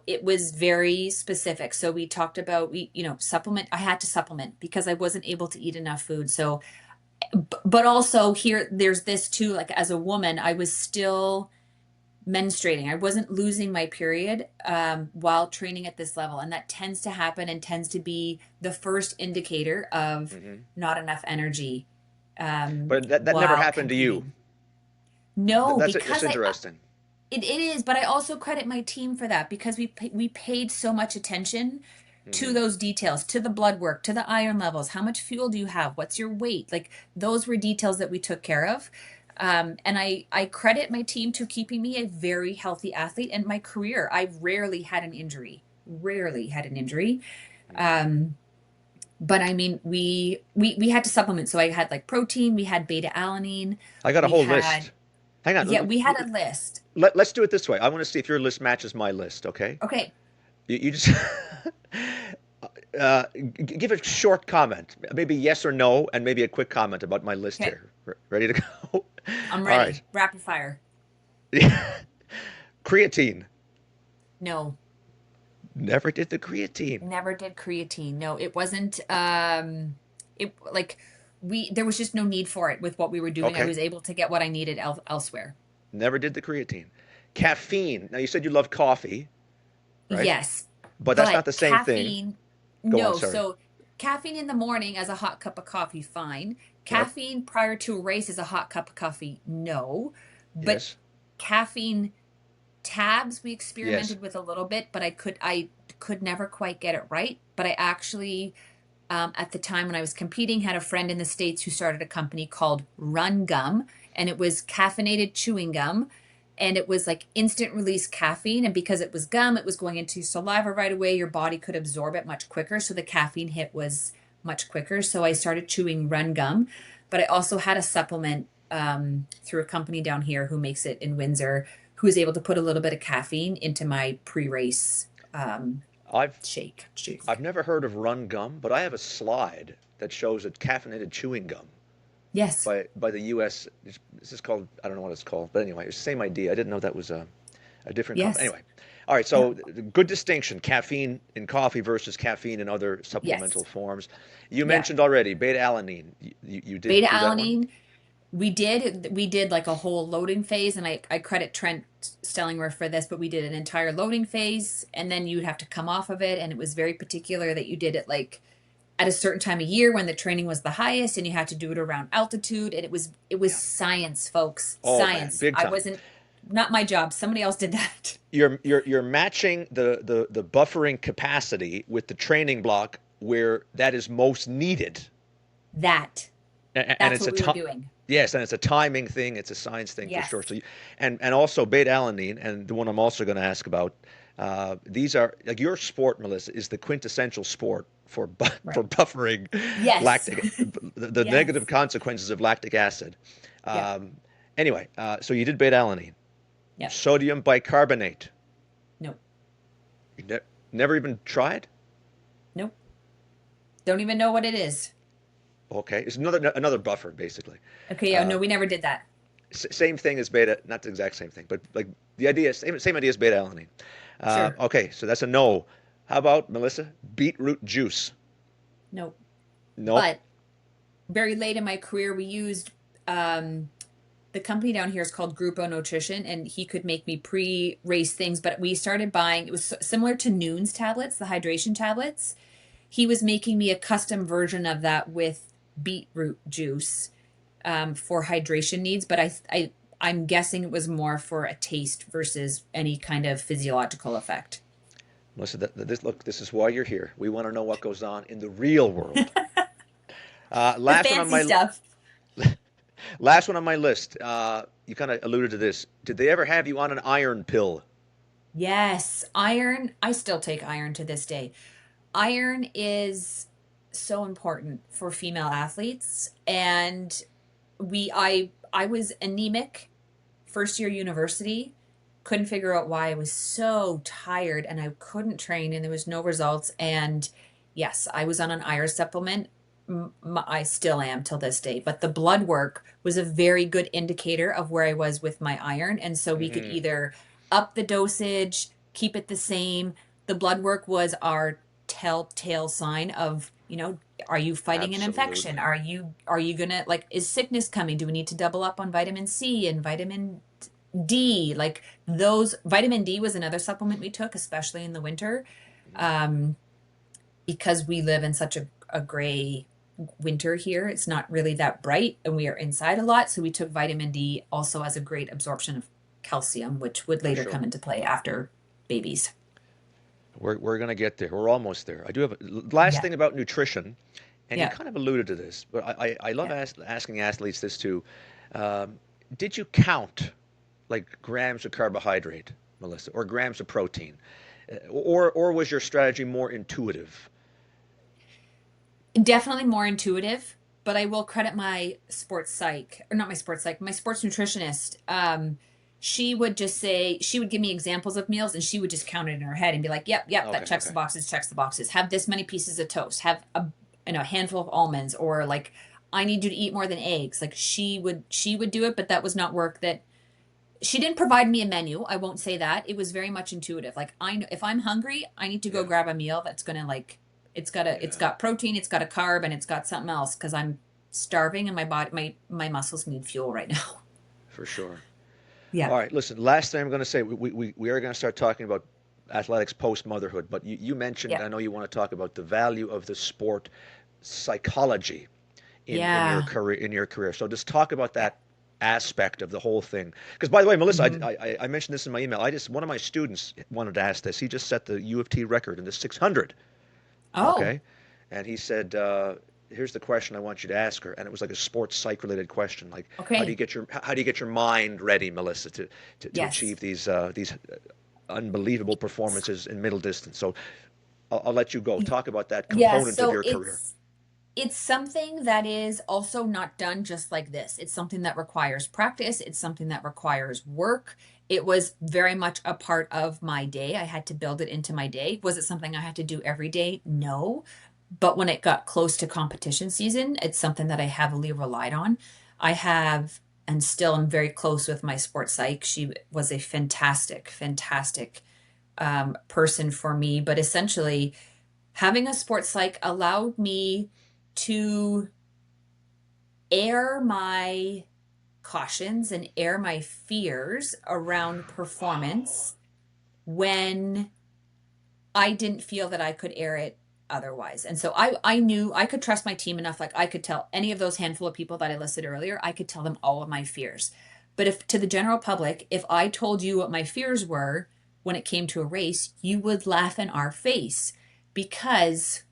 it was very specific. So we talked about, supplement. I had to supplement because I wasn't able to eat enough food. So, but also here, there's this too, like as a woman, I was still menstruating. I wasn't losing my period while training at this level. And that tends to happen and tends to be the first indicator of Hmm. not enough energy But that never while happened to you. competing. No, That's because interesting. it is, but I also credit my team for that because we paid so much attention to Hmm. those details, to the blood work, to the iron levels. How much fuel do you have? What's your weight? Like those were details that we took care of. And I credit my team to keeping me a very healthy athlete. And my career, I rarely had an injury. Rarely had an injury. Hmm. Um, but I mean, we had to supplement. So I had like protein, we had beta alanine, I got a we whole had list. Hang yeah, on. we had a list. Let's do it this way. I want to see if your list matches my list, okay? Okay. You just give a short comment, maybe yes or no, and maybe a quick comment about my list Okay. here. Ready to go? I'm All right. ready. Rapid fire. Creatine. No, Never did the creatine. never did creatine. No, it wasn't it like we there was just no need for it with what we were doing. I Okay. was able to get what I needed elsewhere. Never did the creatine. Caffeine. Now you said you love coffee, right? Yes. But that's not But the same thing. caffeine, Go on, no. sorry. So caffeine in the morning as a hot cup of coffee, fine. Yep. Caffeine prior to a race as a hot cup of coffee, no. But Yes. caffeine tabs we Yes. experimented with a little bit, but I could never quite get it right. But I actually at the time when I was competing, had a friend in the States who started a company called Run Gum, and it was caffeinated chewing gum. And it was like instant release caffeine. And because it was gum, it was going into your saliva right away. Your body could absorb it much quicker. So the caffeine hit was much quicker. So I started chewing Run Gum. But I also had a supplement through a company down here who makes it in Windsor, who is able to put a little bit of caffeine into my pre race I've shake. I've never heard of Run Gum, but I have a slide that shows a caffeinated chewing gum Yes. by the U.S. This is called, I don't know what it's called, but anyway, it's the same idea. I didn't know that was a different company. Yes. Anyway, all right. Yeah. So good distinction: caffeine in coffee versus caffeine in other Yes. supplemental forms. You Yeah. mentioned already beta alanine. You did Beta do that one. alanine, we did like a whole loading phase, and I credit Trent Stellingwer for this, but we did an entire loading phase, and then you'd have to come off of it, and it was very particular that you did it like at a certain time of year when the training was the highest, and you had to do it around altitude, and it was Yeah. science, folks, Oh man, science. big I time. wasn't Not my job. Somebody else did that. You're matching the buffering capacity with the training block where that is most needed, That and that's it's what a we were time. doing. Yes, and it's a timing thing. It's a science thing for sure. Yes. So, and also beta alanine, and the one I'm also going to ask about. These are like your sport, Melissa, is the quintessential sport Right. for buffering Yes. the negative Yes. consequences of lactic acid. Yep. Um, anyway, so you did beta-alanine, Yep. sodium bicarbonate. Nope. You never even tried? Nope. Don't even know what it is. Okay, it's another buffer basically. Okay. Yeah. Uh, No, we never did that. Same thing as beta, not the exact same thing, but like the idea, same idea as beta-alanine. Sure. Okay, so that's a no. How about Melissa? Beetroot juice. Nope. Nope. But very late in my career, we used um, the company down here is called Grupo Nutrition, and he could make me pre-race things. But we started buying. It was similar to Noon's tablets, the hydration tablets. He was making me a custom version of that with beetroot juice for hydration needs. But I'm guessing it was more for a taste versus any kind of physiological effect. Melissa, this is why you're here. We want to know what goes on in the real world. The Last one on fancy my stuff. last one on my list. You kind of alluded to this. Did they ever have you on an iron pill? Yes, iron. I still take iron to this day. Iron is so important for female athletes, and I was anemic first year university. Couldn't figure out why. I was so tired and I couldn't train and there was no results. And yes, I was on an iron supplement. I still am till this day, but the blood work was a very good indicator of where I was with my iron. And so we could Hmm. either up the dosage, keep it the same. The blood work was our telltale sign of, are you fighting an infection? Absolutely. Are you gonna, like, is sickness coming? Do we need to double up on vitamin C and vitamin D? Like, those, vitamin D was another supplement we took, especially in the winter, um, because we live in such a gray winter here. It's not really that bright and we are inside a lot. So we took vitamin D also as a great absorption of calcium, which would For later sure. come into play after babies. We're gonna get there. We're almost there. I do have a last Yeah. thing about nutrition, and you Yeah. kind of alluded to this, but I love Yeah. asking athletes this too. Um, did you count like grams of carbohydrate, Melissa, or grams of protein, or was your strategy more intuitive? Definitely more intuitive, but I will credit my sports psych, or not my sports psych, my sports nutritionist. She would just say, she would give me examples of meals and she would just count it in her head and be like, yep, yep, that Okay, checks the okay. boxes, checks the boxes. Have this many pieces of toast, have a handful of almonds, or like, I need you to eat more than eggs. Like, she would do it, but that was not work that she didn't provide me a menu. I won't say that. It was very much intuitive. Like, I know if I'm hungry, I need to go Yeah, grab a meal that's gonna, like, it's yeah, got protein, it's got a carb, and it's got something else because I'm starving and my body my muscles need fuel right now. for sure. Yeah. All right, listen, last thing I'm going to say, we are going to start talking about athletics post motherhood, but you mentioned, Yeah. I know you want to talk about the value of the sport psychology in your Yeah. career. So just talk about that aspect of the whole thing. Because by the way, Melissa, Hmm. I mentioned this in my email. One of my students wanted to ask this. He just set the U of T record in the 600. Oh, Okay, and he said, "Here's the question I want you to ask her," and it was like a sports psych related question, like okay. how do you get your mind ready, Melissa, to Yes. achieve these unbelievable performances in middle distance. So I'll let you go. Talk about that Yeah, component of so your career. it's something that is also not done just like this. It's something that requires practice. It's something that requires work. It was very much a part of my day. I had to build it into my day. Was it something I had to do every day? No. But when it got close to competition season, it's something that I heavily relied on. I have and still am very close with my sports psych. She was a fantastic, fantastic person for me. But essentially, having a sports psych allowed me to air my cautions and air my fears around performance when I didn't feel that I could air it otherwise. And so I knew I could trust my team enough. Like, I could tell any of those handful of people that I listed earlier, I could tell them all of my fears. But if to the general public, if I told you what my fears were when it came to a race, you would laugh in our face because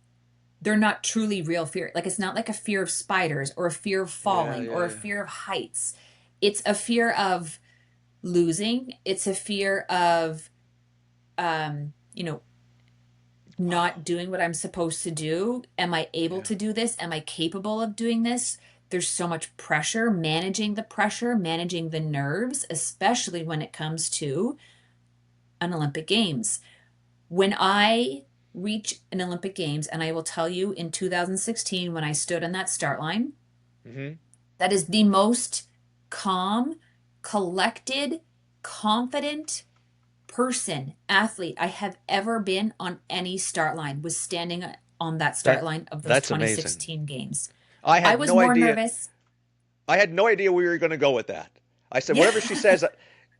they're not truly real fear. Like, it's not like a fear of spiders or a fear of Yeah, falling yeah, or a yeah. fear of heights. It's a fear of losing. It's a fear of, um, you know, not doing what I'm supposed to do? Am I able Yeah. to do this? Am I capable of doing this? There's so much pressure, managing the pressure, managing the nerves, especially when it comes to an Olympic Games. When I reach an Olympic Games, and I will tell you in 2016, when I stood on that start line, Hmm. that is the most calm, collected, confident person, athlete I have ever been on any start line, was standing on that start That line of those that's amazing. 2016 games. I I had was no more idea. nervous. I had no idea where you were going to go with that. I said, Yeah, whatever she says,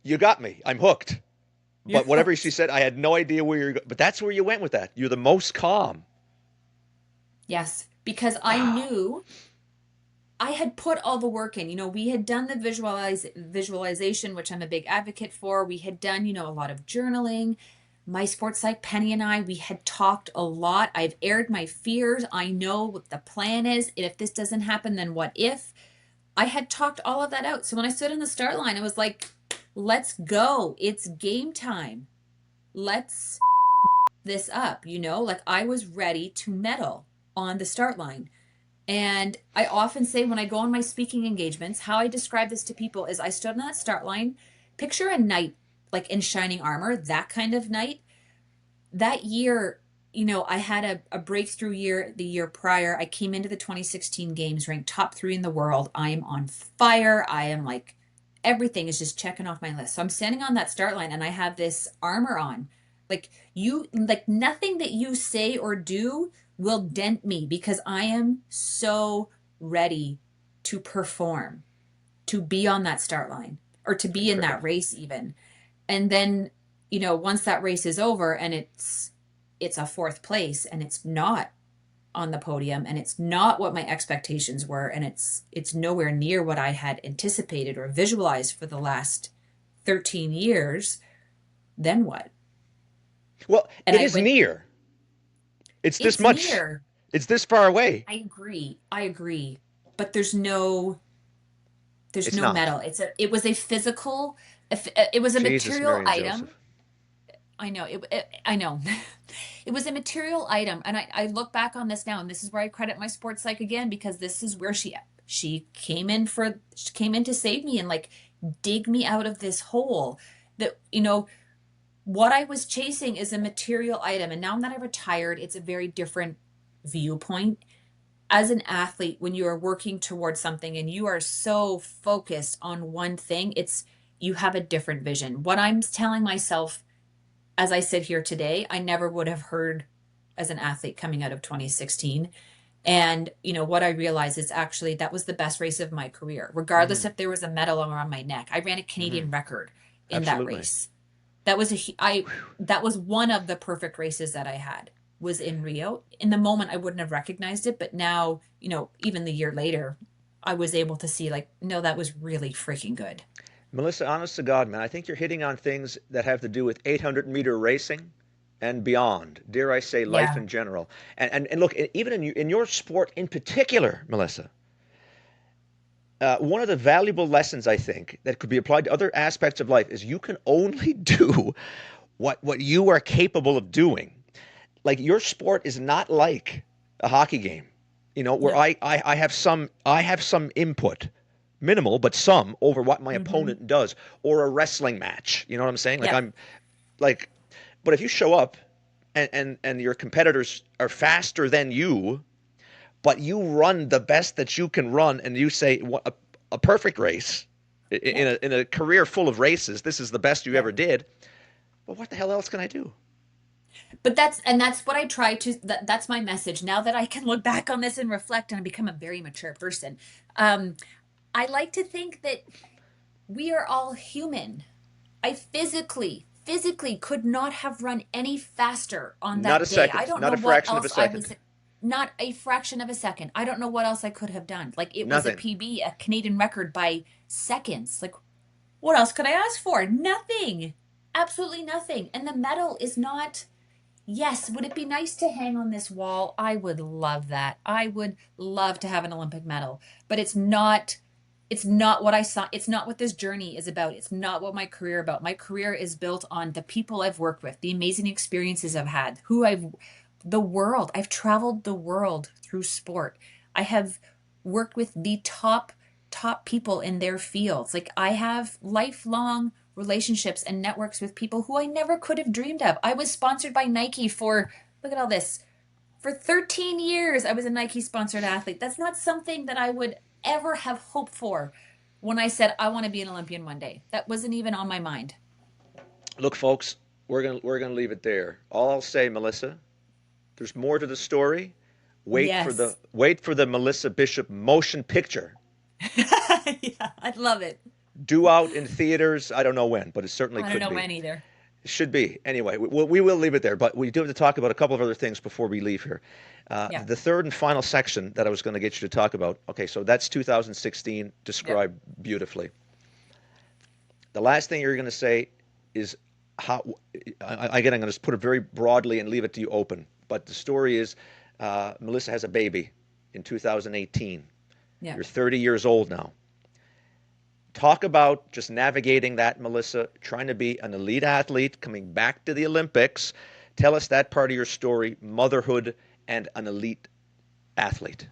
you got me. I'm hooked. you're But whatever she hooked. said, I had no idea where you're. But that's where you went with that. You're the most calm. Yes, because I Wow. knew I had put all the work in. We had done the visualization, which I'm a big advocate for. We had done, a lot of journaling. My sports psych Penny and I, we had talked a lot. I've aired my fears. I know what the plan is. If this doesn't happen, then what if? I had talked all of that out. So when I stood on the start line, it was like, let's go. It's game time. Let's this up, like I was ready to medal on the start line. And I often say when I go on my speaking engagements, how I describe this to people is I stood on that start line, picture a knight like in shining armor, that kind of knight. That year, I had a breakthrough year the year prior. I came into the 2016 games ranked top 3 in the world. I am on fire. I am like, everything is just checking off my list. So I'm standing on that start line and I have this armor on. Like nothing that you say or do will dent me because I am so ready to perform, to be on that start line or to be in that Incredible. race even. And then, once that race is over and it's a fourth place and it's not on the podium and it's not what my expectations were and it's nowhere near what I had anticipated or visualized for the last 13 years, then what? Well, And it I is went, near. It's this it's much. near. It's this far away. I agree. I agree. But there's It's no not. metal. It was a physical, it was a Jesus, material Mary and item. Joseph. I know I know. It was a material item. And I look back on this now, and this is where I credit my sports psych again, because this is where she came in to save me and like dig me out of this hole that, what I was chasing is a material item. And now that I'm retired, it's a very different viewpoint. As an athlete, when you are working towards something and you are so focused on one thing, you have a different vision. What I'm telling myself as I sit here today, I never would have heard as an athlete coming out of 2016. And, what I realized is actually that was the best race of my career, regardless Hmm. if there was a medal around my neck. I ran a Hmm. Canadian record in that Absolutely. race. That was that was one of the perfect races that I had was in Rio. In the moment, I wouldn't have recognized it, but now, even the year later, I was able to see like, no, that was really freaking good. Melissa, honest to God, man, I think you're hitting on things that have to do with 800-meter racing and beyond. Dare I say, life Yeah. in general. And look, even in your sport in particular, Melissa, one of the valuable lessons I think that could be applied to other aspects of life is you can only do what you are capable of doing. Like your sport is not like a hockey game, where No. I have some input, minimal but some, over what my Mm-hmm. opponent does, or a wrestling match. You know what I'm saying? Like Yep. I'm like, but if you show up and your competitors are faster than you, but you run the best that you can run, and you say a perfect race in Yep. a career full of races, this is the best you ever Yep. did. Well, what the hell else can I do? But that's what I try to that's my message now that I can look back on this and reflect and become a very mature person. Um, I like to think that we are all human. I physically could not have run any faster on Not a that day. I second, don't not know a what fraction of a else I second, was, not a fraction of a second. I don't know what else I could have done. Like it was a nothing. PB, a Canadian record by seconds. Like what else could I ask for? Nothing. Absolutely nothing. And the medal is not. Yes, would it be nice to hang on this wall? I would love that. I would love to have an Olympic medal, but it's not what I saw. It's not what this journey is about. It's not what my career about. My career is built on the people I've worked with, the amazing experiences I've had, who I've the world. I've traveled the world through sport. I have worked with the top people in their fields. Like I have lifelong relationships and networks with people who I never could have dreamed of. I was sponsored by Nike for, look at all this, for 13 years. I was a Nike sponsored athlete. That's not something that I would ever have hoped for when I said I want to be an Olympian one day. That wasn't even on my mind. Look, folks, we're gonna leave it there. All I'll say, Melissa, there's more to the story. Yes. Wait for the Melissa Bishop motion picture. Yeah, I'd love it. Due out in theaters. I don't know when, but it certainly I don't could know be. when either. It should be. Anyway, we will leave it there, but we do have to talk about a couple of other things before we leave here. Yeah. The third and final section that I was going to get you to talk about. Okay, so that's 2016 Yep. described beautifully. The last thing you're going to say is how, again, I'm going to just put it very broadly and leave it to you open. But the story is Melissa has a baby in 2018. Yeah. You're 30 years old now. Talk about just navigating that, Melissa, trying to be an elite athlete, coming back to the Olympics. Tell us that part of your story, motherhood and an elite athlete.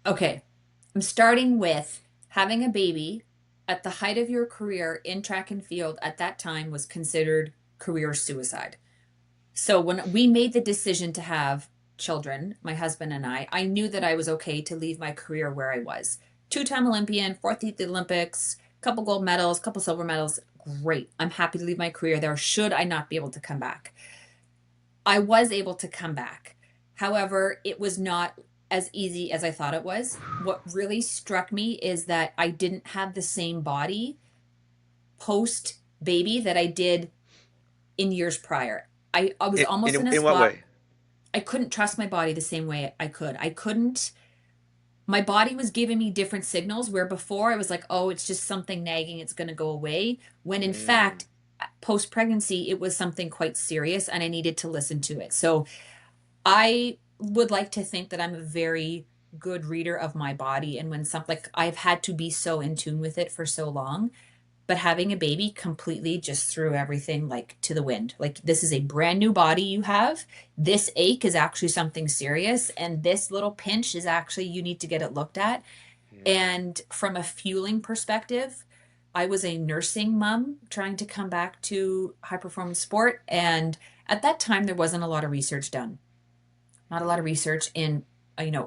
Okay. I'm starting with having a baby at the height of your career in track and field at that time was considered career suicide. So when we made the decision to have children, my husband and I knew that I was okay to leave my career where I was. Two-time Olympian, fourth at the Olympics, couple gold medals, couple silver medals. Great. I'm happy to leave my career there should I not be able to come back. I was able to come back. However, it was not as easy as I thought it was. What really struck me is that I didn't have the same body post baby that I did in years prior. I was almost in a In what spot. way? I couldn't trust my body the same way I could. I couldn't, my body was giving me different signals where before I was like, oh, it's just something nagging, it's going to go away. When in Mm, fact, post pregnancy, it was something quite serious and I needed to listen to it. So I would like to think that I'm a very good reader of my body. And when something like I've had to be so in tune with it for so long, but having a baby completely just threw everything like to the wind. Like this is a brand new body you have. This ache is actually something serious. And this little pinch is actually, you need to get it looked at. mm, And from a fueling perspective, I was a nursing mom trying to come back to high performance sport. And at that time, there wasn't a lot of research done, not a lot of research in,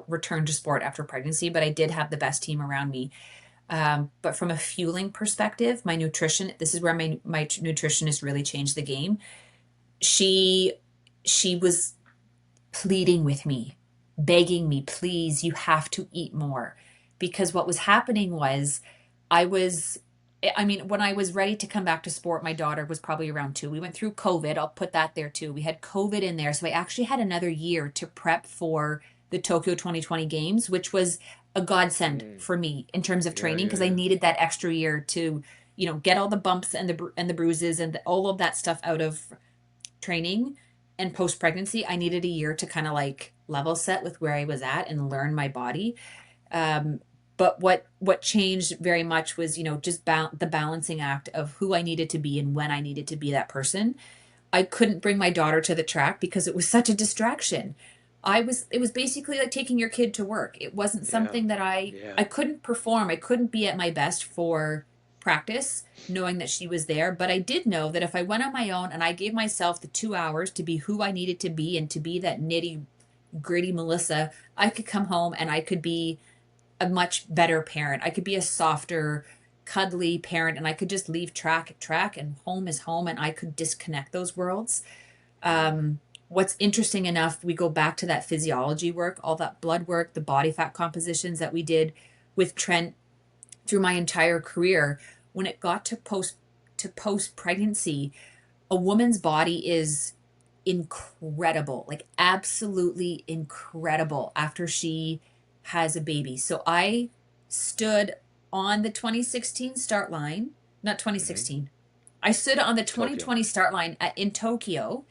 return to sport after pregnancy, but I did have the best team around me. But from a fueling perspective, my nutrition, this is where my nutritionist really changed the game. She she was pleading with me, begging me, please, you have to eat more. Because what was happening was I was, I mean, when I was ready to come back to sport, my daughter was probably around 2. We went through COVID. I'll put that there too. We had COVID in there. So I actually had another year to prep for the Tokyo 2020 games, which was a godsend mm. for me in terms of Yeah, training yeah, because I yeah. needed that extra year to, get all the bumps and the bruises and all of that stuff out of training. And post pregnancy, I needed a year to kind of like level set with where I was at and learn my body. Um, but what changed very much was just the balancing act of who I needed to be and when I needed to be that person. I couldn't bring my daughter to the track because it was such a distraction. It was basically like taking your kid to work. It wasn't Yeah, something that yeah. I couldn't perform. I couldn't be at my best for practice knowing that she was there, but I did know that if I went on my own and I gave myself the 2 hours to be who I needed to be and to be that nitty gritty Melissa, I could come home and I could be a much better parent. I could be a softer, cuddly parent and I could just leave track at track and home is home and I could disconnect those worlds. Mm, What's interesting enough, we go back to that physiology work, all that blood work, the body fat compositions that we did with Trent through my entire career. When it got to post pregnancy, a woman's body is incredible, like absolutely incredible after she has a baby. So I stood on the 2016 start line, not hmm. 2016. I stood on the Tokyo. 2020 start line in Tokyo,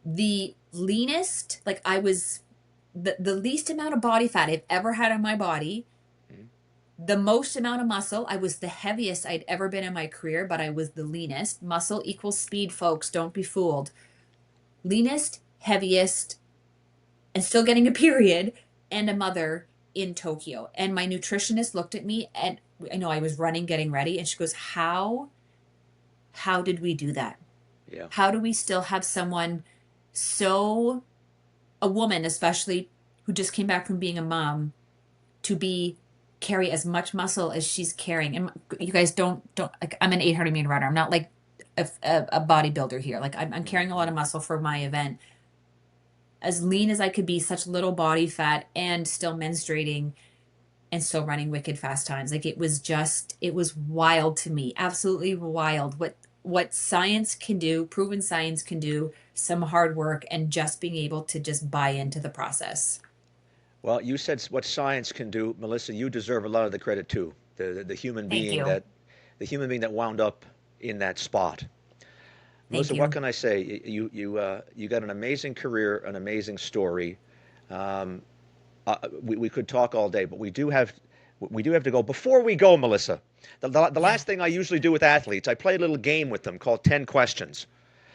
the leanest, like I was the least amount of body fat I've ever had on my body, Mm, the most amount of muscle. I was the heaviest I'd ever been in my career, but I was the leanest. Muscle equals speed, folks. Don't be fooled. Leanest, heaviest, and still getting a period and a mother in Tokyo. And my nutritionist looked at me, and I know I was running, getting ready, and she goes, how did we do that? Yeah. How do we still have someone so, a woman especially, who just came back from being a mom, to be carry as much muscle as she's carrying? And you guys don't like, I'm an 800-meter runner. I'm not like a bodybuilder here. Like I'm carrying a lot of muscle for my event. As lean as I could be, such little body fat, and still menstruating, and still running wicked fast times. Like it was wild to me. Absolutely wild. What science can do, proven science can do, some hard work, and just being able to just buy into the process. Well, you said what science can do, Melissa. You deserve a lot of the credit too. The human Thank being you. that wound up in that spot. Thank Melissa, what you. can I say? You got an amazing career, an amazing story. Um, we could talk all day, but we do have to go. Before we go, Melissa, the Yeah. last thing I usually do with athletes, I play a little game with them called 10 questions.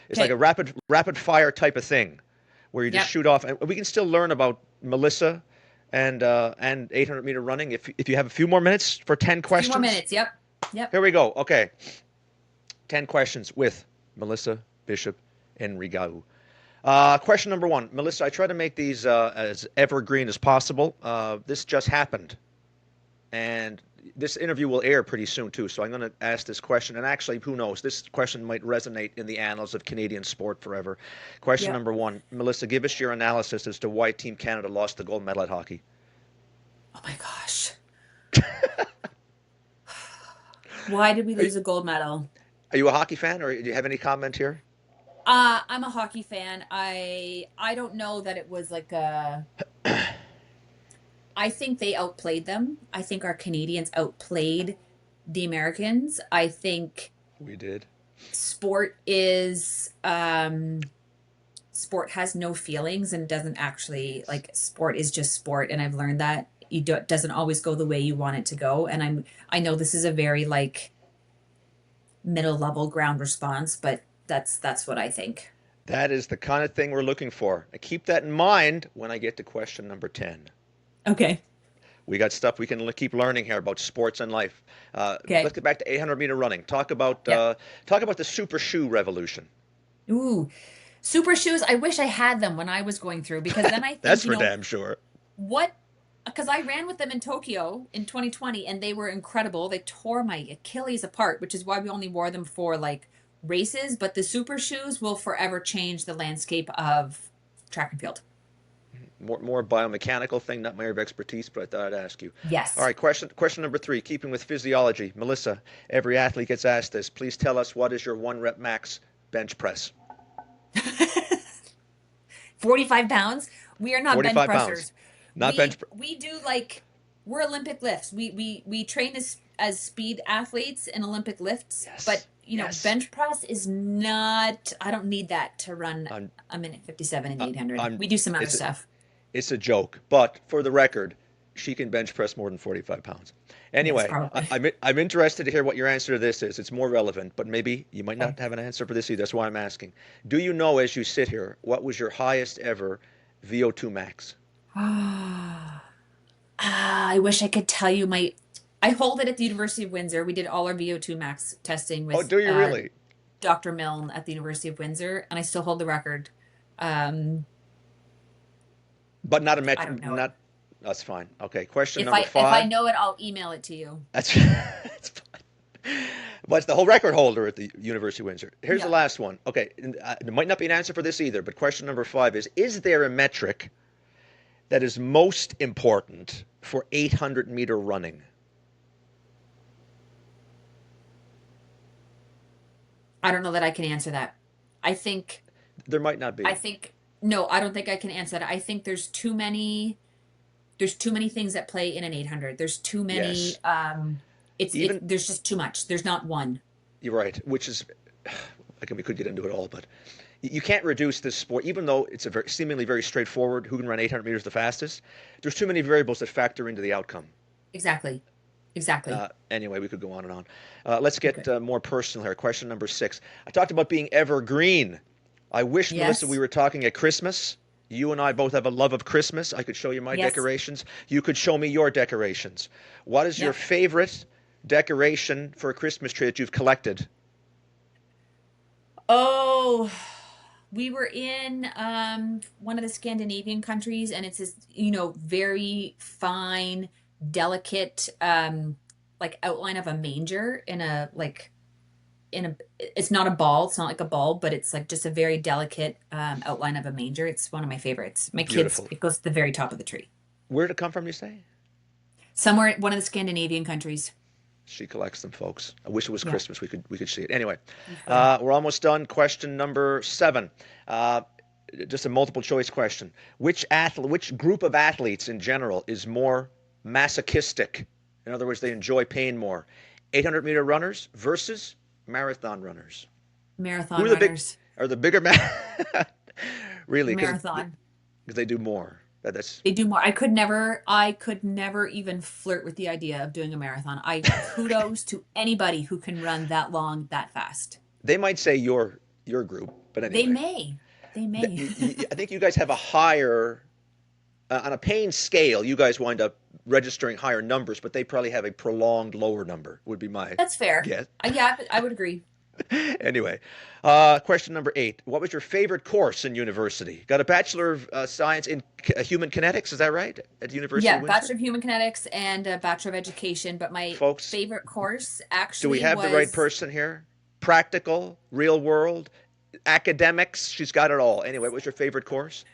It's like a Okay. rapid fire type of thing, where you just Yep. shoot off, and we can still learn about Melissa and 800-meter running. If you have a few more minutes for 10 A few more questions, minutes. Yep. Yep. here we go. Okay, 10 questions with Melissa Bishop-Nriagu. Question number one, Melissa. I try to make these as evergreen as possible. This just happened, and this interview will air pretty soon too. So I'm going to ask this question, and actually, who knows? This question might resonate in the annals of Canadian sport forever. Question Yep. number one, Melissa. Give us your analysis as to why Team Canada lost the gold medal at hockey. Oh my gosh. Why did we Are you, lose a gold medal? are you a hockey fan, or do you have any comment here? I'm a hockey fan. I don't know that it was like a. I think they outplayed them. I think our Canadians outplayed the Americans. I think We did. sport is sport has no feelings and doesn't actually, like, sport is just sport, and I've learned that it doesn't always go the way you want it to go. And I know this is a very like middle level ground response, but that's what I think. That is the kind of thing we're looking for. I keep that in mind when I get to question number 10. Okay. We got stuff we can keep learning here about sports and life. Okay. Let's get back to 800-meter running. Yep. Talk about the super shoe revolution. Ooh, super shoes. I wish I had them when I was going through, because then I That's think, for damn sure. what, because I ran with them in Tokyo in 2020, and they were incredible. They tore my Achilles apart, which is why we only wore them for like races. But the super shoes will forever change the landscape of track and field. More biomechanical thing, not my area of expertise, but I thought I'd ask you. All Yes. right, question number 3, keeping with physiology. Melissa, every athlete gets asked this. Please tell us, what is your 1 rep max bench press? 45 pounds. We are not bench 45 pounds. pressers. Not bench. We do like, we're Olympic lifts. We train as speed athletes in Olympic lifts, but Yes. Yes. bench press is not. I don't need that to run I'm, a minute 57 and I- 800. I'm, We do some other it's stuff. It's a joke, but for the record, she can bench press more than 45 pounds. Yes, Anyway, probably. I'm interested to hear what your answer to this is. It's more relevant, but maybe you might Okay. not have an answer for this either. That's why I'm asking. Do you know, as you sit here, what was your highest ever VO2 max? I wish I could tell you my. I hold it at the University of Windsor. We did all our VO2 max testing Oh, with do you really? Dr. Milne at the University of Windsor, and I still hold the record. Um, But not a I metric. don't know it. Not. That's fine. Okay. Question If number I 5. know it, I'll email it to you. That's fine. But it's the whole record holder at the University of Windsor. Here's the Yeah. last one. Okay. There might not be an answer for this either, but question number 5 is there a metric that is most important for 800-meter running? I don't know that I can answer that. I think There might not I be. think no, I don't think I can answer that. I think there's too many things at play in an 800. There's too many Yes. Even there's just too much. There's not one. you're right, which is, we could get into it all, but you can't reduce this sport, even though it's a seemingly very straightforward who can run 800 meters the fastest. There's too many variables that factor into the outcome. Exactly. Exactly. Anyway, we could go on and on. Let's Okay. get more personal here. Question number 6. I talked about being evergreen. I wish, Melissa, we Yes. were talking at Christmas You and I both have a love of Christmas. I could show you my Yes. decorations. You could show me your decorations. What is your Yep. favorite decoration for a Christmas tree that you've collected? Oh, we were in one of the Scandinavian countries, and it's this, very fine, delicate, like outline of a manger in a like in a it's not a ball, it's not like a bulb, but it's like just a very delicate outline of a manger. It's one of my favorites. My kids, Beautiful. it goes to the very top of the tree. Where did it come from, you say? Somewhere, one of the Scandinavian countries. She collects them, folks. I wish it was Yeah, Christmas. We could see it. Anyway, you could. we're almost done. Question number 7. Uh, just a multiple choice question. Which group of athletes in general is more masochistic? In other words, they enjoy pain more. 800-meter runners versus marathon runners. Who Marathon are the big? runners. Are the bigger really? Because Marathon. they do more. That's They do more. I could never even flirt with the idea of doing a marathon. I kudos to anybody who can run that long, that fast. they might say your group, but They anyway. may. They may. I think you guys have a higher on a pain scale. You guys wind up registering higher numbers, but they probably have a prolonged lower number. Would be my That's fair. guess. Yeah, I would agree. Anyway, question number 8. What was your favorite course in university? Got a Bachelor of Science in Human Kinetics, is that right? At the University Yeah, of Windsor? Bachelor of Human Kinetics and a Bachelor of Education. But my Folks, favorite course do we actually have the right was person here? Practical, real world, academics, she's got it all. Anyway, what was your favorite course?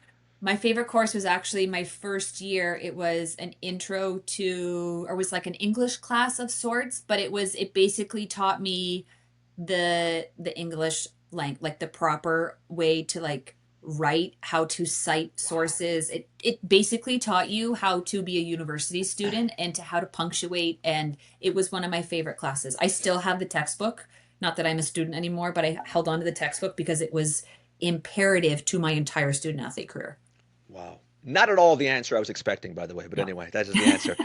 my favorite course was actually my first year. It was an intro to, or was like an English class of sorts, but it basically taught me the English like the proper way to like write, how to cite sources. It basically taught you how to be a university student and to how to punctuate, and it was one of my favorite classes. I still have the textbook. Not that I'm a student anymore, but I held on to the textbook because it was imperative to my entire student athlete career. Wow. Not at all the answer I was expecting, by the way, but No. anyway, that is the answer.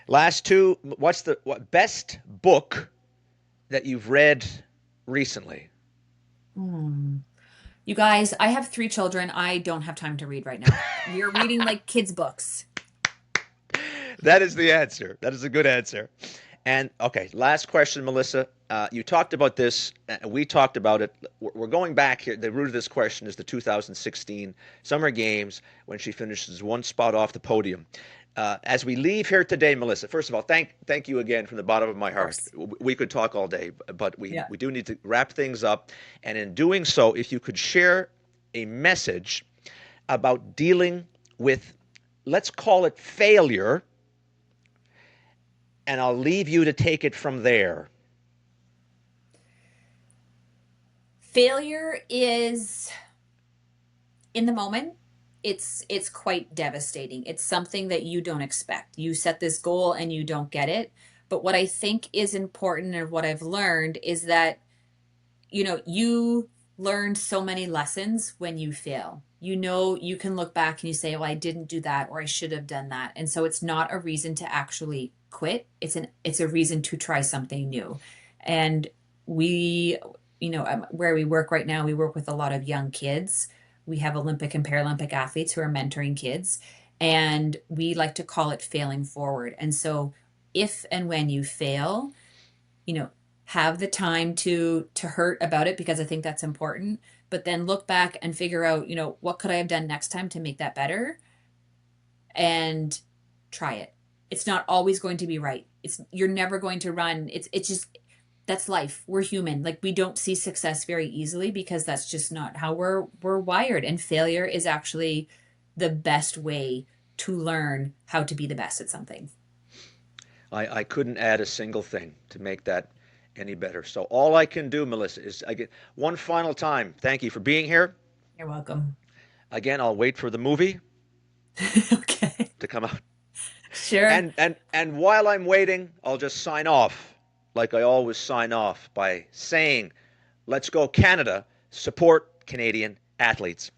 Last two, what best book that you've read recently? Hmm. You guys, I have 3 children. I don't have time to read right now. We are reading like kids' books. That is the answer. That is a good answer. And okay, last question, Melissa. You talked about this. We talked about it. We're going back here. The root of this question is the 2016 Summer Games when she finishes one spot off the podium. As we leave here today, Melissa, first of all, thank you again from the bottom of my Of heart. course. We could talk all day, but we, Yeah. we do need to wrap things up. And in doing so, if you could share a message about dealing with, let's call it failure, and I'll leave you to take it from there. Failure is in the moment. It's quite devastating. It's something that you don't expect. You set this goal and you don't get it. But what I think is important and what I've learned is that you learn so many lessons when you fail. You can look back and you say, well, I didn't do that or I should have done that. And so it's not a reason to actually quit. It's a reason to try something new. And where we work right now, we work with a lot of young kids. We have Olympic and Paralympic athletes who are mentoring kids, and we like to call it failing forward. And so if and when you fail, have the time to hurt about it, because I think that's important, but then look back and figure out, what could I have done next time to make that better, and try it. It's not always going to be right. You're never going to run. It's just, that's life. We're human. Like, we don't see success very easily because that's just not how we're wired. And failure is actually the best way to learn how to be the best at something. I couldn't add a single thing to make that any better. So all I can do, Melissa, is I get one final time. Thank you for being here. You're welcome. Again, I'll wait for the movie Okay. to come out. Sure. And while I'm waiting, I'll just sign off like I always sign off by saying, let's go Canada, support Canadian athletes.